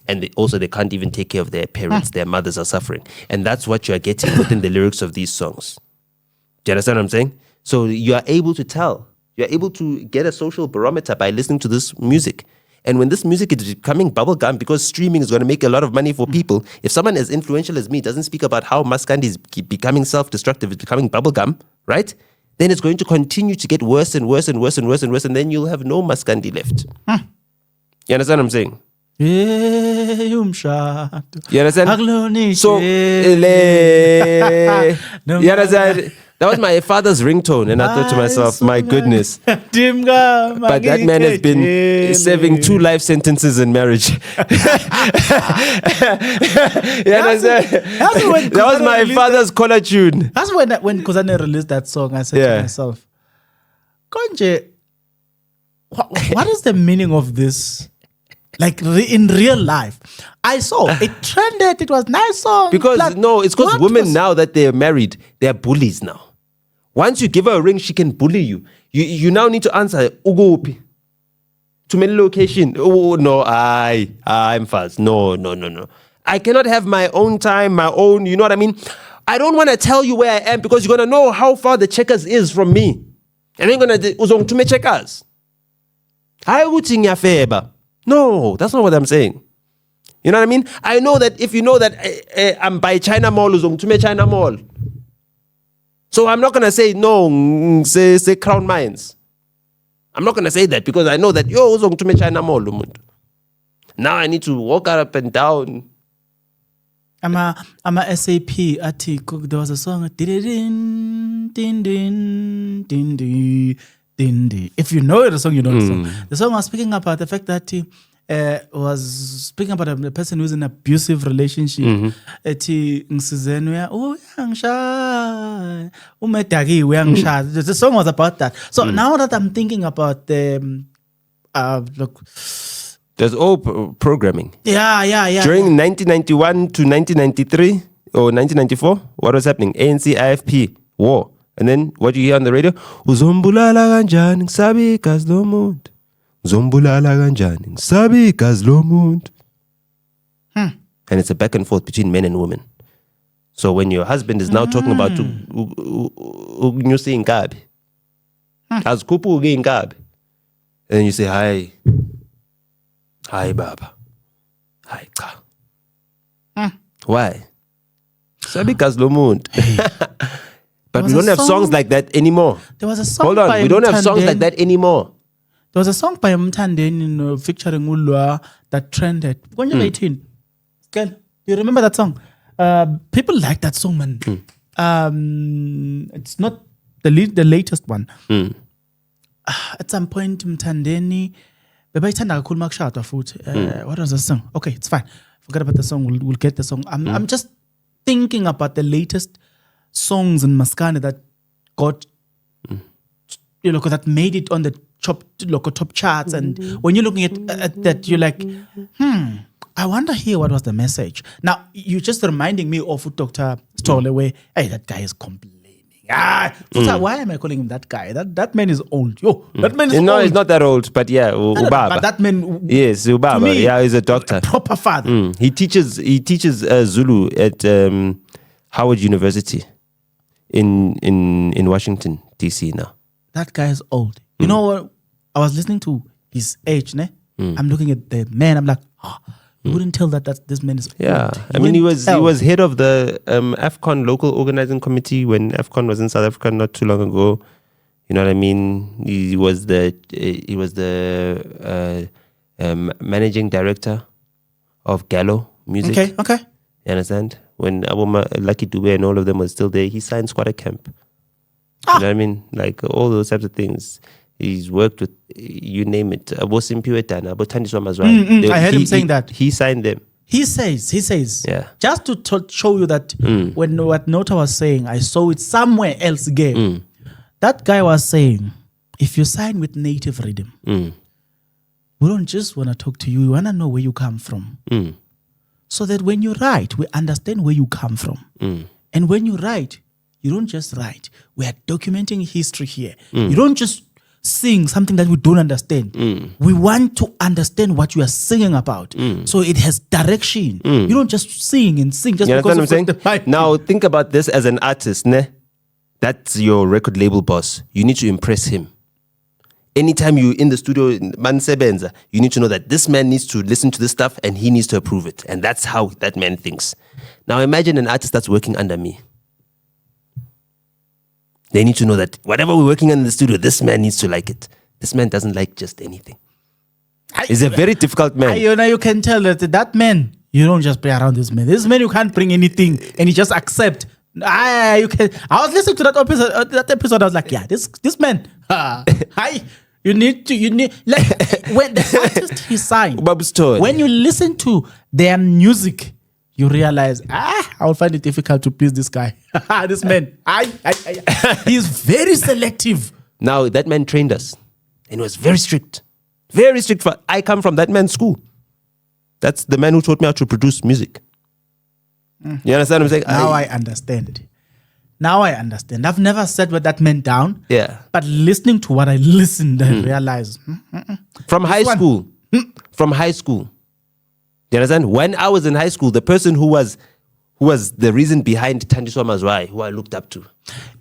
And they can't even take care of their parents. Their mothers are suffering. And that's what you are getting within the lyrics of these songs. Do you understand what I'm saying? So you are able to tell. You're able to get a social barometer by listening to this music. And when this music is becoming bubblegum, because streaming is going to make a lot of money for people, if someone as influential as me doesn't speak about how Maskandi is becoming self-destructive, it's becoming bubblegum, right? Then it's going to continue to get worse and worse and worse and worse and worse, and then you'll have no Maskandi left. You understand what I'm saying? You understand? So, you understand? That was my father's ringtone, and I thought to myself, my goodness. But that man has been serving 2 life sentences in marriage. You understand? That was my father's collar tune. That's when Kozane released that song, I said to myself, Konje, what is the meaning of this? Like in real life, I saw it trended. It was nice song. Because it's because women now that they're married, they're bullies now. Once you give her a ring, she can bully you. You now need to answer Ugopi. To many location. Oh no, I'm fast. No. I cannot have my own time, my own. You know what I mean? I don't want to tell you where I am because you're gonna know how far the Checkers is from me. And I'm gonna uzong to me Checkers. I would sing your favor. No, that's not what I'm saying. You know what I mean? I know that if you know that I'm by China Mall, to me China Mall. So I'm not going to say, no, say Crown Mines. I'm not going to say that because I know that, to me China Mall. Now I need to walk up and down. I'm a SAP Ati. There was a song, din din din din din. If you know the song, you know the song. The song was speaking about the fact that he was speaking about a person who's in an abusive relationship. The song was about that. So now that I'm thinking about the there's all programming. Yeah. During 1991 to 1993 or 1994, what was happening? ANC, IFP, war. And then what do you hear on the radio? Uzombulala kanjani ngisabi igazi lomuntu. Uzombulala kanjani ngisabi igazi lomuntu. And it's a back and forth between men and women. So when your husband is now talking about unyusi inkabi, azikupuke inkabi, and then you say hi baba, hi ka. Why? Sabi igazi lomuntu. But we don't have songs like that anymore. There was a song. Hold on, we don't have songs like that anymore. There was a song by Mtanden featuring Ulwa that trended. 2018. Girl, you remember that song? People like that song, man. It's not the latest one. At some point, Mtandeni, what was the song? Okay, it's fine. Forget about the song. We'll get the song. I'm just thinking about the latest songs in Maskandi that got, that made it on the top charts. And when you're looking at that, you're like, I wonder here what was the message. Now, you're just reminding me of Dr. Stoleway. Hey, that guy is complaining. Why am I calling him that guy? That man is old. That man is old. No, he's not that old, but yeah, Ubaba. But that man, yes, Ubaba. Me, yeah, he's a doctor. A proper father. He teaches Zulu at Howard University in Washington, D.C. now. That guy is old. You know what? I was listening to his age, ne? I'm looking at the man. I'm like, you wouldn't tell that this man is old. Yeah, I mean, he was head of the AFCON local organizing committee when AFCON was in South Africa not too long ago. You know what I mean? He was the managing director of Gallo Music. Okay. You understand? When Aboma, Lucky Dube and all of them were still there, he signed Squatter Camp. You know what I mean? Like all those types of things. He's worked with, you name it. I heard him saying that. He signed them. He says. Yeah. Just to show you that when what Nota was saying, I saw it somewhere else again. That guy was saying, if you sign with Native Rhythm, we don't just want to talk to you. We want to know where you come from. So that when you write, we understand where you come from. And when you write, you don't just write. We are documenting history here. You don't just sing something that we don't understand. We want to understand what you are singing about. So it has direction. You don't just sing and sing just because of what I'm saying? Now think about this as an artist, ne? That's your record label boss. You need to impress him. Anytime you're in the studio, man sebenza, you need to know that this man needs to listen to this stuff and he needs to approve it. And that's how that man thinks. Now imagine an artist that's working under me. They need to know that whatever we're working on in the studio, this man needs to like it. This man doesn't like just anything. He's a very difficult man. You can tell that man, you don't just play around this man. This man, you can't bring anything and he just accept. I was listening to that episode. I was like, yeah, this man. You need like when the artist he signed. When you listen to their music, you realize, I will find it difficult to please this guy. This man, he's very selective. Now that man trained us, and was very strict, very strict. I come from that man's school. That's the man who taught me how to produce music. You understand what I'm saying? Now I understand. Now I understand. I've never sat with that man down. Yeah. But listening to what I listened, I realized. From high school. From high school. You understand? When I was in high school, the person who was the reason behind Thandiswa Mazwai, who I looked up to.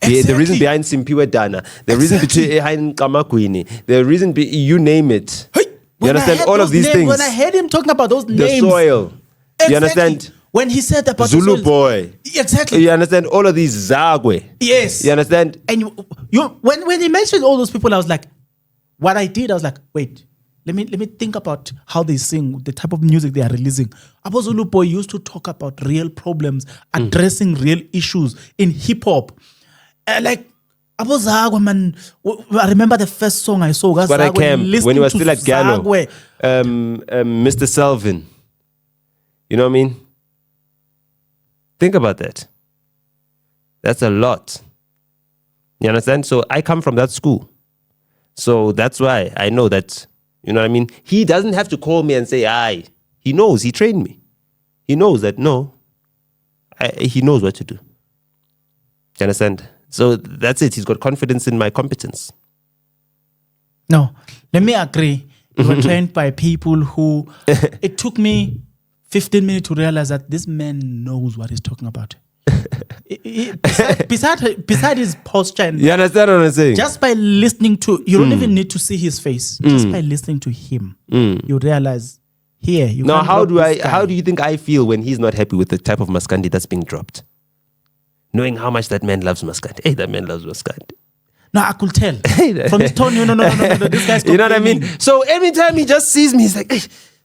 Exactly. The reason behind Simpiwe Dana. The reason behind Kamakwini. The reason you name it. You understand? All of these things. When I heard him talking about those names. The soil. Exactly. You understand? When he said about Zulu boy. Exactly. You understand? All of these Zagwe. Yes. You understand? And when he mentioned all those people, I was like, what I did, I was like, wait, let me think about how they sing, the type of music they are releasing. Abo Zulu boy used to talk about real problems, addressing real issues in hip hop. Like Abo Zagwe, man, I remember the first song I saw. But I came when he was still at Gallo. Mr. Selvin. You know what I mean? Think about that. That's a lot. You understand? So I come from that school. So that's why I know that, you know what I mean? He doesn't have to call me and say, aye. He knows. He trained me. He knows that, no. He knows what to do. You understand? So that's it. He's got confidence in my competence. No, let me agree. You were trained by people who... It took me 15 minutes to realize that this man knows what he's talking about. Beside his posture, and you understand what I'm saying? Just by listening to, you don't even need to see his face. Just by listening to him, you realize here. You now, how do you think I feel when he's not happy with the type of Maskandi that's being dropped? Knowing how much that man loves Maskandi. Hey, that man loves Maskandi. No, I could tell from his tone. No. This guy's you know what I mean? So every time he just sees me, he's like, hey,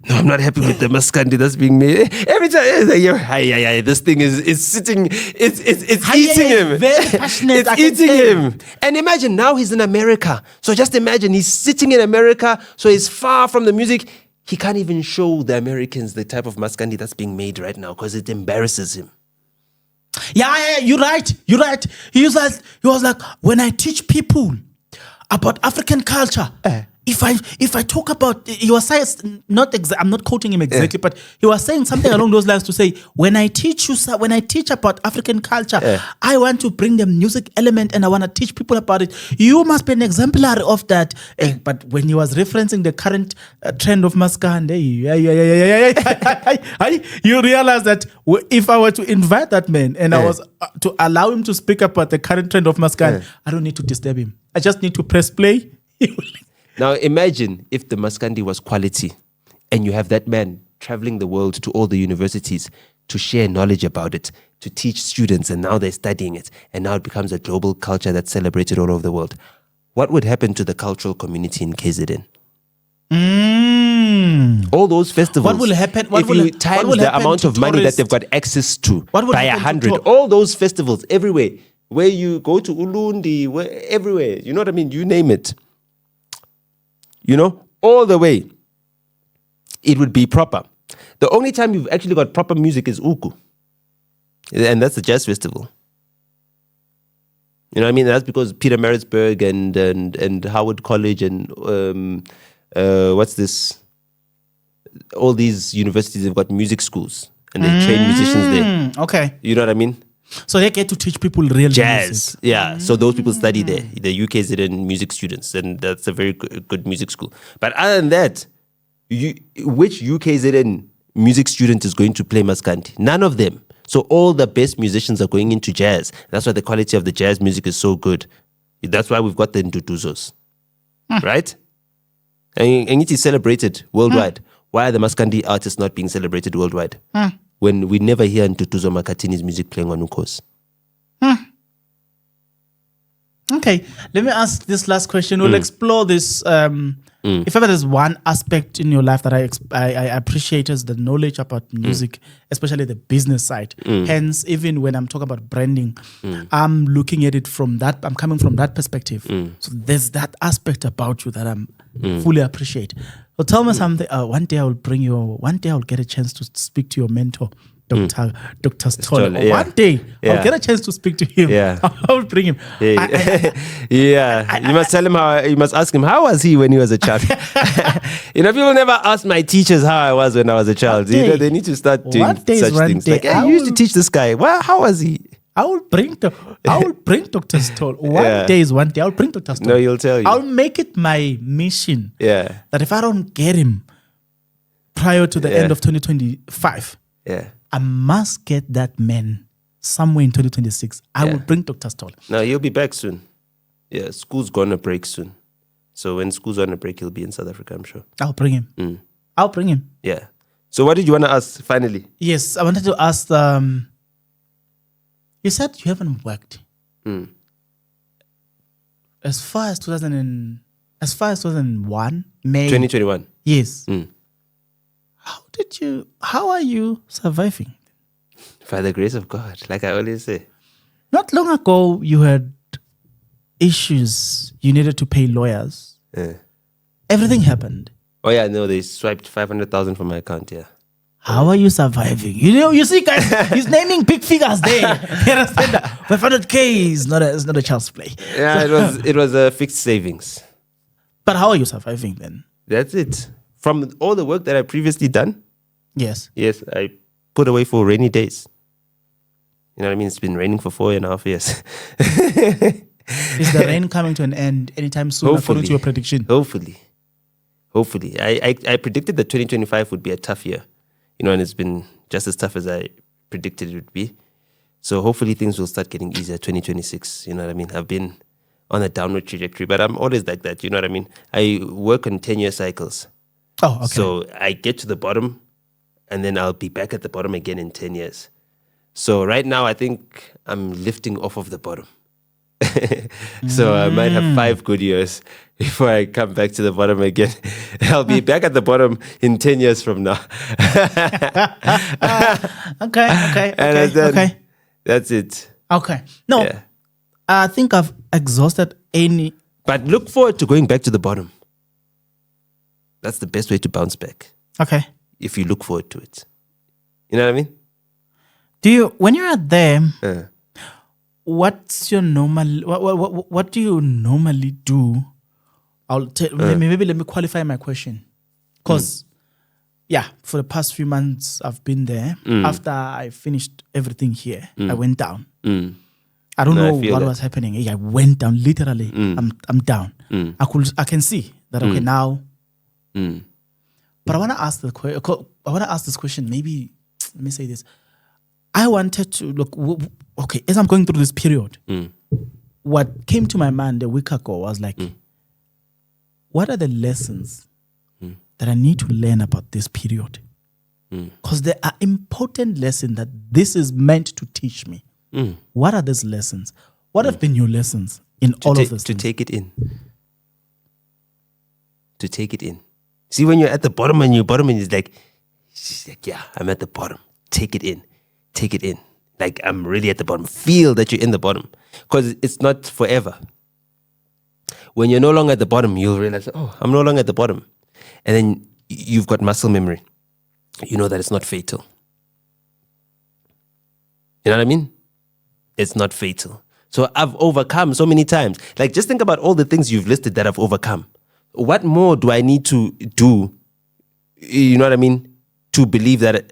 no, I'm not happy with the Maskandi that's being made. Every time, it's like, this thing is sitting, it's eating him. Very passionate. It's eating him. And imagine, now he's in America. So just imagine, he's sitting in America, so he's far from the music. He can't even show the Americans the type of Maskandi that's being made right now because it embarrasses him. Yeah, you're right. He was like, when I teach people about African culture, if I talk about, he was saying, I'm not quoting him exactly, but he was saying something along those lines to say, when I teach about African culture, I want to bring the music element and I want to teach people about it. You must be an exemplary of that. But when he was referencing the current trend of Maskandi, you realize that if I were to invite that man and I was to allow him to speak about the current trend of Maskandi, I don't need to disturb him. I just need to press play. Now imagine if the Maskandi was quality and you have that man traveling the world to all the universities to share knowledge about it, to teach students, and now they're studying it, and now it becomes a global culture that's celebrated all over the world. What would happen to the cultural community in KZN? All those festivals. What will happen? If you times the amount of money that they've got access to by 100, all those festivals everywhere, where you go to Ulundi, everywhere, you know what I mean? You name it. You know, all the way, it would be proper. The only time you've actually got proper music is Uku. And that's the jazz festival. You know what I mean? That's because Peter Maritzburg and Howard College and what's this? all these universities have got music schools and they train musicians there. Okay. You know what I mean? So they get to teach people real jazz. music. Yeah. So those people study there. The UKZN music students, and that's a very good music school. But other than that, which UKZN music student is going to play Maskandi? None of them. So all the best musicians are going into jazz. That's why the quality of the jazz music is so good. That's why we've got the Ndutuzos. Right? And it is celebrated worldwide. Why are the Maskandi artists not being celebrated worldwide? When we never hear Ntutuzo Makatini's music playing on Ukos. Okay, let me ask this last question. We'll explore this. If ever there's one aspect in your life that I appreciate is the knowledge about music, especially the business side. Hence, even when I'm talking about branding, I'm looking at it from that, I'm coming from that perspective. So there's that aspect about you that I'm fully appreciate. So tell me something. One day I will get a chance to speak to your mentor, Dr. Stoll. Yeah. One day I'll get a chance to speak to him. Yeah. I will bring him. You must tell him you must ask him, how was he when he was a child? People never ask my teachers how I was when I was a child. They need to start doing such things. Like, you used to teach this guy. Well, how was he? I will bring Dr. Stoll. One day, I'll bring Dr. Stoll. No, he'll tell you. I'll make it my mission that if I don't get him prior to the end of 2025, I must get that man somewhere in 2026. I will bring Dr. Stoll. No, he'll be back soon. Yeah, school's gonna break soon. So when school's on a break, he'll be in South Africa, I'm sure. I'll bring him. I'll bring him. Yeah. So what did you want to ask finally? Yes, I wanted to ask, you said you haven't worked. As far as 2001, May 2021. Yes. How are you surviving? By the grace of God, like I always say. Not long ago, you had issues. You needed to pay lawyers. Everything happened. Oh yeah, no, they swiped 500,000 from my account, How are you surviving? You see, guys, he's naming big figures there. You understand that? 500K is not a child's play. Yeah, it was a fixed savings. But how are you surviving then? That's it. From all the work that I previously done. Yes, I put away for rainy days. You know what I mean? It's been raining for 4.5 years. Is the rain coming to an end anytime soon, according to your prediction? Hopefully. I predicted that 2025 would be a tough year. And it's been just as tough as I predicted it would be. So hopefully things will start getting easier 2026. You know what I mean? I've been on a downward trajectory, but I'm always like that. You know what I mean? I work on 10-year cycles. Oh, okay. So I get to the bottom and then I'll be back at the bottom again in 10 years. So right now I think I'm lifting off of the bottom. So I might have 5 good years before I come back to the bottom again. I'll be back at the bottom in 10 years from now. Okay. That's it. Okay. No, I think I've exhausted any... But look forward to going back to the bottom. That's the best way to bounce back. Okay. If you look forward to it. You know what I mean? When you're out there... What's your normal? What do you normally do? Maybe let me qualify my question, because for the past few months I've been there. After I finished everything here, I went down. I don't know what was happening. I went down literally. I'm down. I can see that. Okay, now. But I want to ask this question. Maybe let me say this. I wanted to look, as I'm going through this period, what came to my mind a week ago was like, what are the lessons that I need to learn about this period? Because there are important lessons that this is meant to teach me. What are those lessons? What have been your lessons in all of this? To take it in. To take it in. See, when you're at the bottom and it's like, I'm at the bottom. Take it in. Take it in. Like, I'm really at the bottom. Feel that you're in the bottom. Because it's not forever. When you're no longer at the bottom, you'll realize, I'm no longer at the bottom. And then you've got muscle memory. You know that it's not fatal. You know what I mean? It's not fatal. So I've overcome so many times. Like, just think about all the things you've listed that I've overcome. What more do I need to do you know what I mean, to believe that,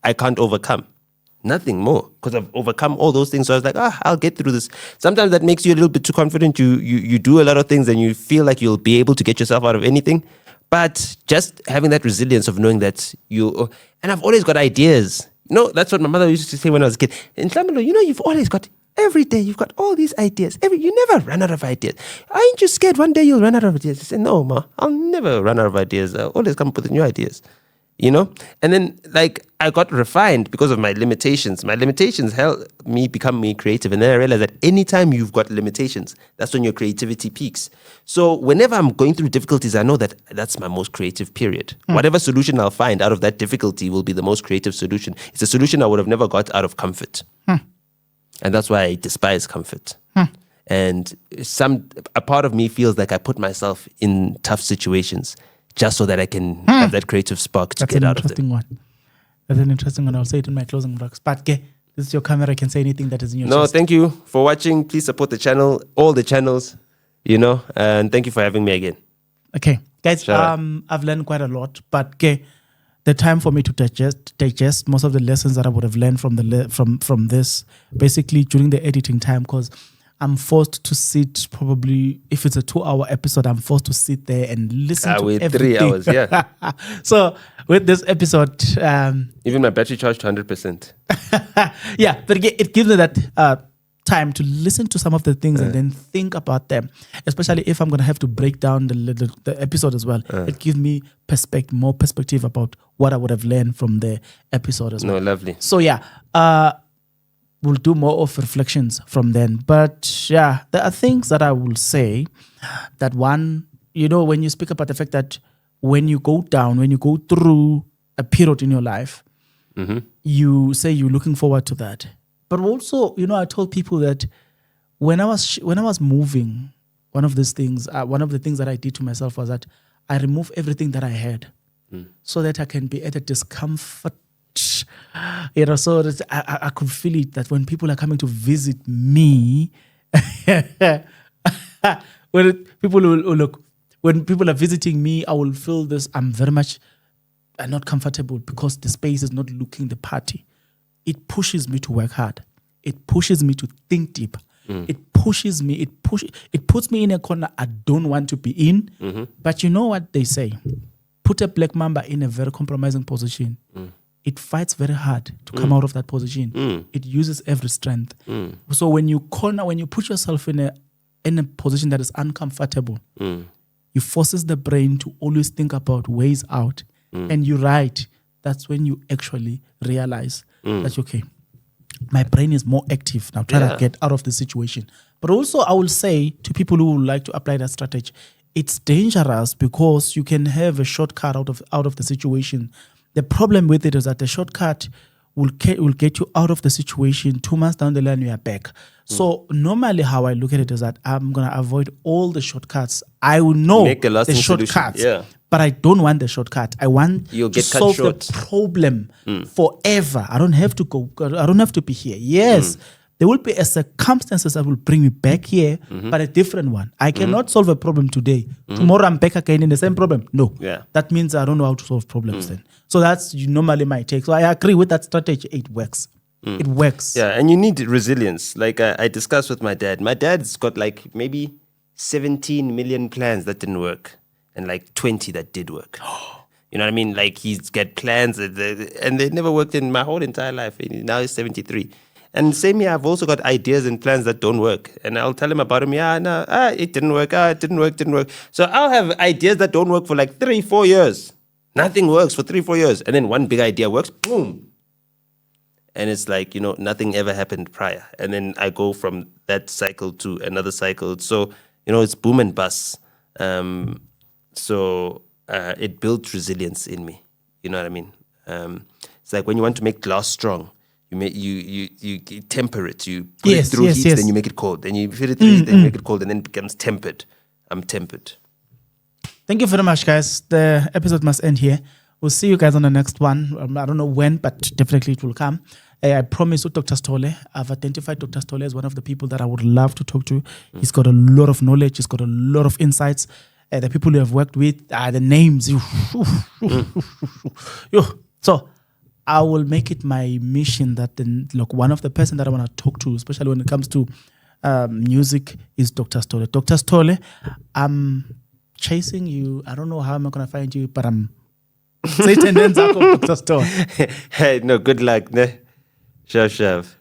I can't overcome. Nothing more, because I've overcome all those things. So I was like, I'll get through this. Sometimes that makes you a little bit too confident. You do a lot of things and you feel like you'll be able to get yourself out of anything. But just having that resilience of knowing that and I've always got ideas. That's what my mother used to say when I was a kid. And you've always got, every day you've got all these ideas. You never run out of ideas. Aren't you scared one day you'll run out of ideas? I said, no, Ma, I'll never run out of ideas. I'll always come up with new ideas. And then I got refined because of my limitations. My limitations helped me become creative. And then I realized that anytime you've got limitations, that's when your creativity peaks. So whenever I'm going through difficulties, I know that that's my most creative period. Whatever solution I'll find out of that difficulty will be the most creative solution. It's a solution I would have never got out of comfort. And that's why I despise comfort. And a part of me feels like I put myself in tough situations just so that I can have that creative spark to get out of them. That's an interesting one. I'll say it in my closing remarks. But this is your camera. I can say anything that is in your chest. No, thank you for watching. Please support the channel, all the channels, and thank you for having me again. Okay. Guys, I've learned quite a lot, but the time for me to digest most of the lessons that I would have learned from this, basically during the editing time, because I'm forced to sit probably, if it's a 2-hour episode, I'm forced to sit there and listen to everything. 3 hours, yeah. So with this episode... even my battery charged to 100%. Yeah, but it gives me that time to listen to some of the things and then think about them, especially if I'm going to have to break down the episode as well. It gives me more perspective about what I would have learned from the episode as well. No, lovely. So yeah, we'll do more of reflections from then. But yeah, there are things that I will say that when you speak about the fact that when you go through a period in your life, you say you're looking forward to that. But also, I told people that when I was moving, one of the things that I did to myself was that I removed everything that I had so that I can be at a discomfort. So that I could feel it, that when people are coming to visit me, when people are visiting me, I will feel this. I'm very much not comfortable because the space is not looking the party. It pushes me to work hard. It pushes me to think deep. It pushes me. It puts me in a corner I don't want to be in. But you know what they say? Put a black mamba in a very compromising position. It fights very hard to come out of that position. It uses every strength. So when you put yourself in a position that is uncomfortable, it forces the brain to always think about ways out. And you're right. That's when you actually realize that, okay, my brain is more active now, trying to get out of the situation. But also I will say to people who would like to apply that strategy, it's dangerous because you can have a shortcut out of the situation. The problem with it is that the shortcut will get you out of the situation. 2 months down the line, you are back. So normally how I look at it is that I'm going to avoid all the shortcuts. I will know the shortcuts, but I don't want the shortcut. I want to solve the problem forever. I don't have to go. I don't have to be here. Yes, there will be a circumstances that will bring me back here, but a different one. I cannot solve a problem today. Tomorrow I'm back again in the same problem. No. That means I don't know how to solve problems then. So that's normally my take. So I agree with that strategy. It works. It works. Yeah, and you need resilience. Like I discussed with my dad. My dad's got like maybe 17 million plans that didn't work and like 20 that did work. You know what I mean? Like he's got plans and they never worked in my whole entire life. Now he's 73. And same here, I've also got ideas and plans that don't work. And I'll tell him about them. It didn't work. It didn't work. So I'll have ideas that don't work for like 3-4 years. Nothing works for 3-4 years. And then one big idea works, boom. And it's like, nothing ever happened prior. And then I go from that cycle to another cycle. So, it's boom and bust. So it built resilience in me. You know what I mean? It's like when you want to make glass strong, you temper it. You put it through heat, then you make it cold. Then you put it through heat, then you make it cold, and then it becomes tempered. I'm tempered. Thank you very much, guys. The episode must end here. We'll see you guys on the next one. I don't know when, but definitely it will come. I promise you, Dr. Stole. I've identified Dr. Stole as one of the people that I would love to talk to. He's got a lot of knowledge. He's got a lot of insights. the people you have worked with, the names. So I will make it my mission that one of the person that I want to talk to, especially when it comes to music, is Dr. Stole. Dr. Stole, I'm chasing you. I don't know how I'm going to find you, but I'm Satan ends up Dr. Stole. Hey, no, good luck. Ne? Chef.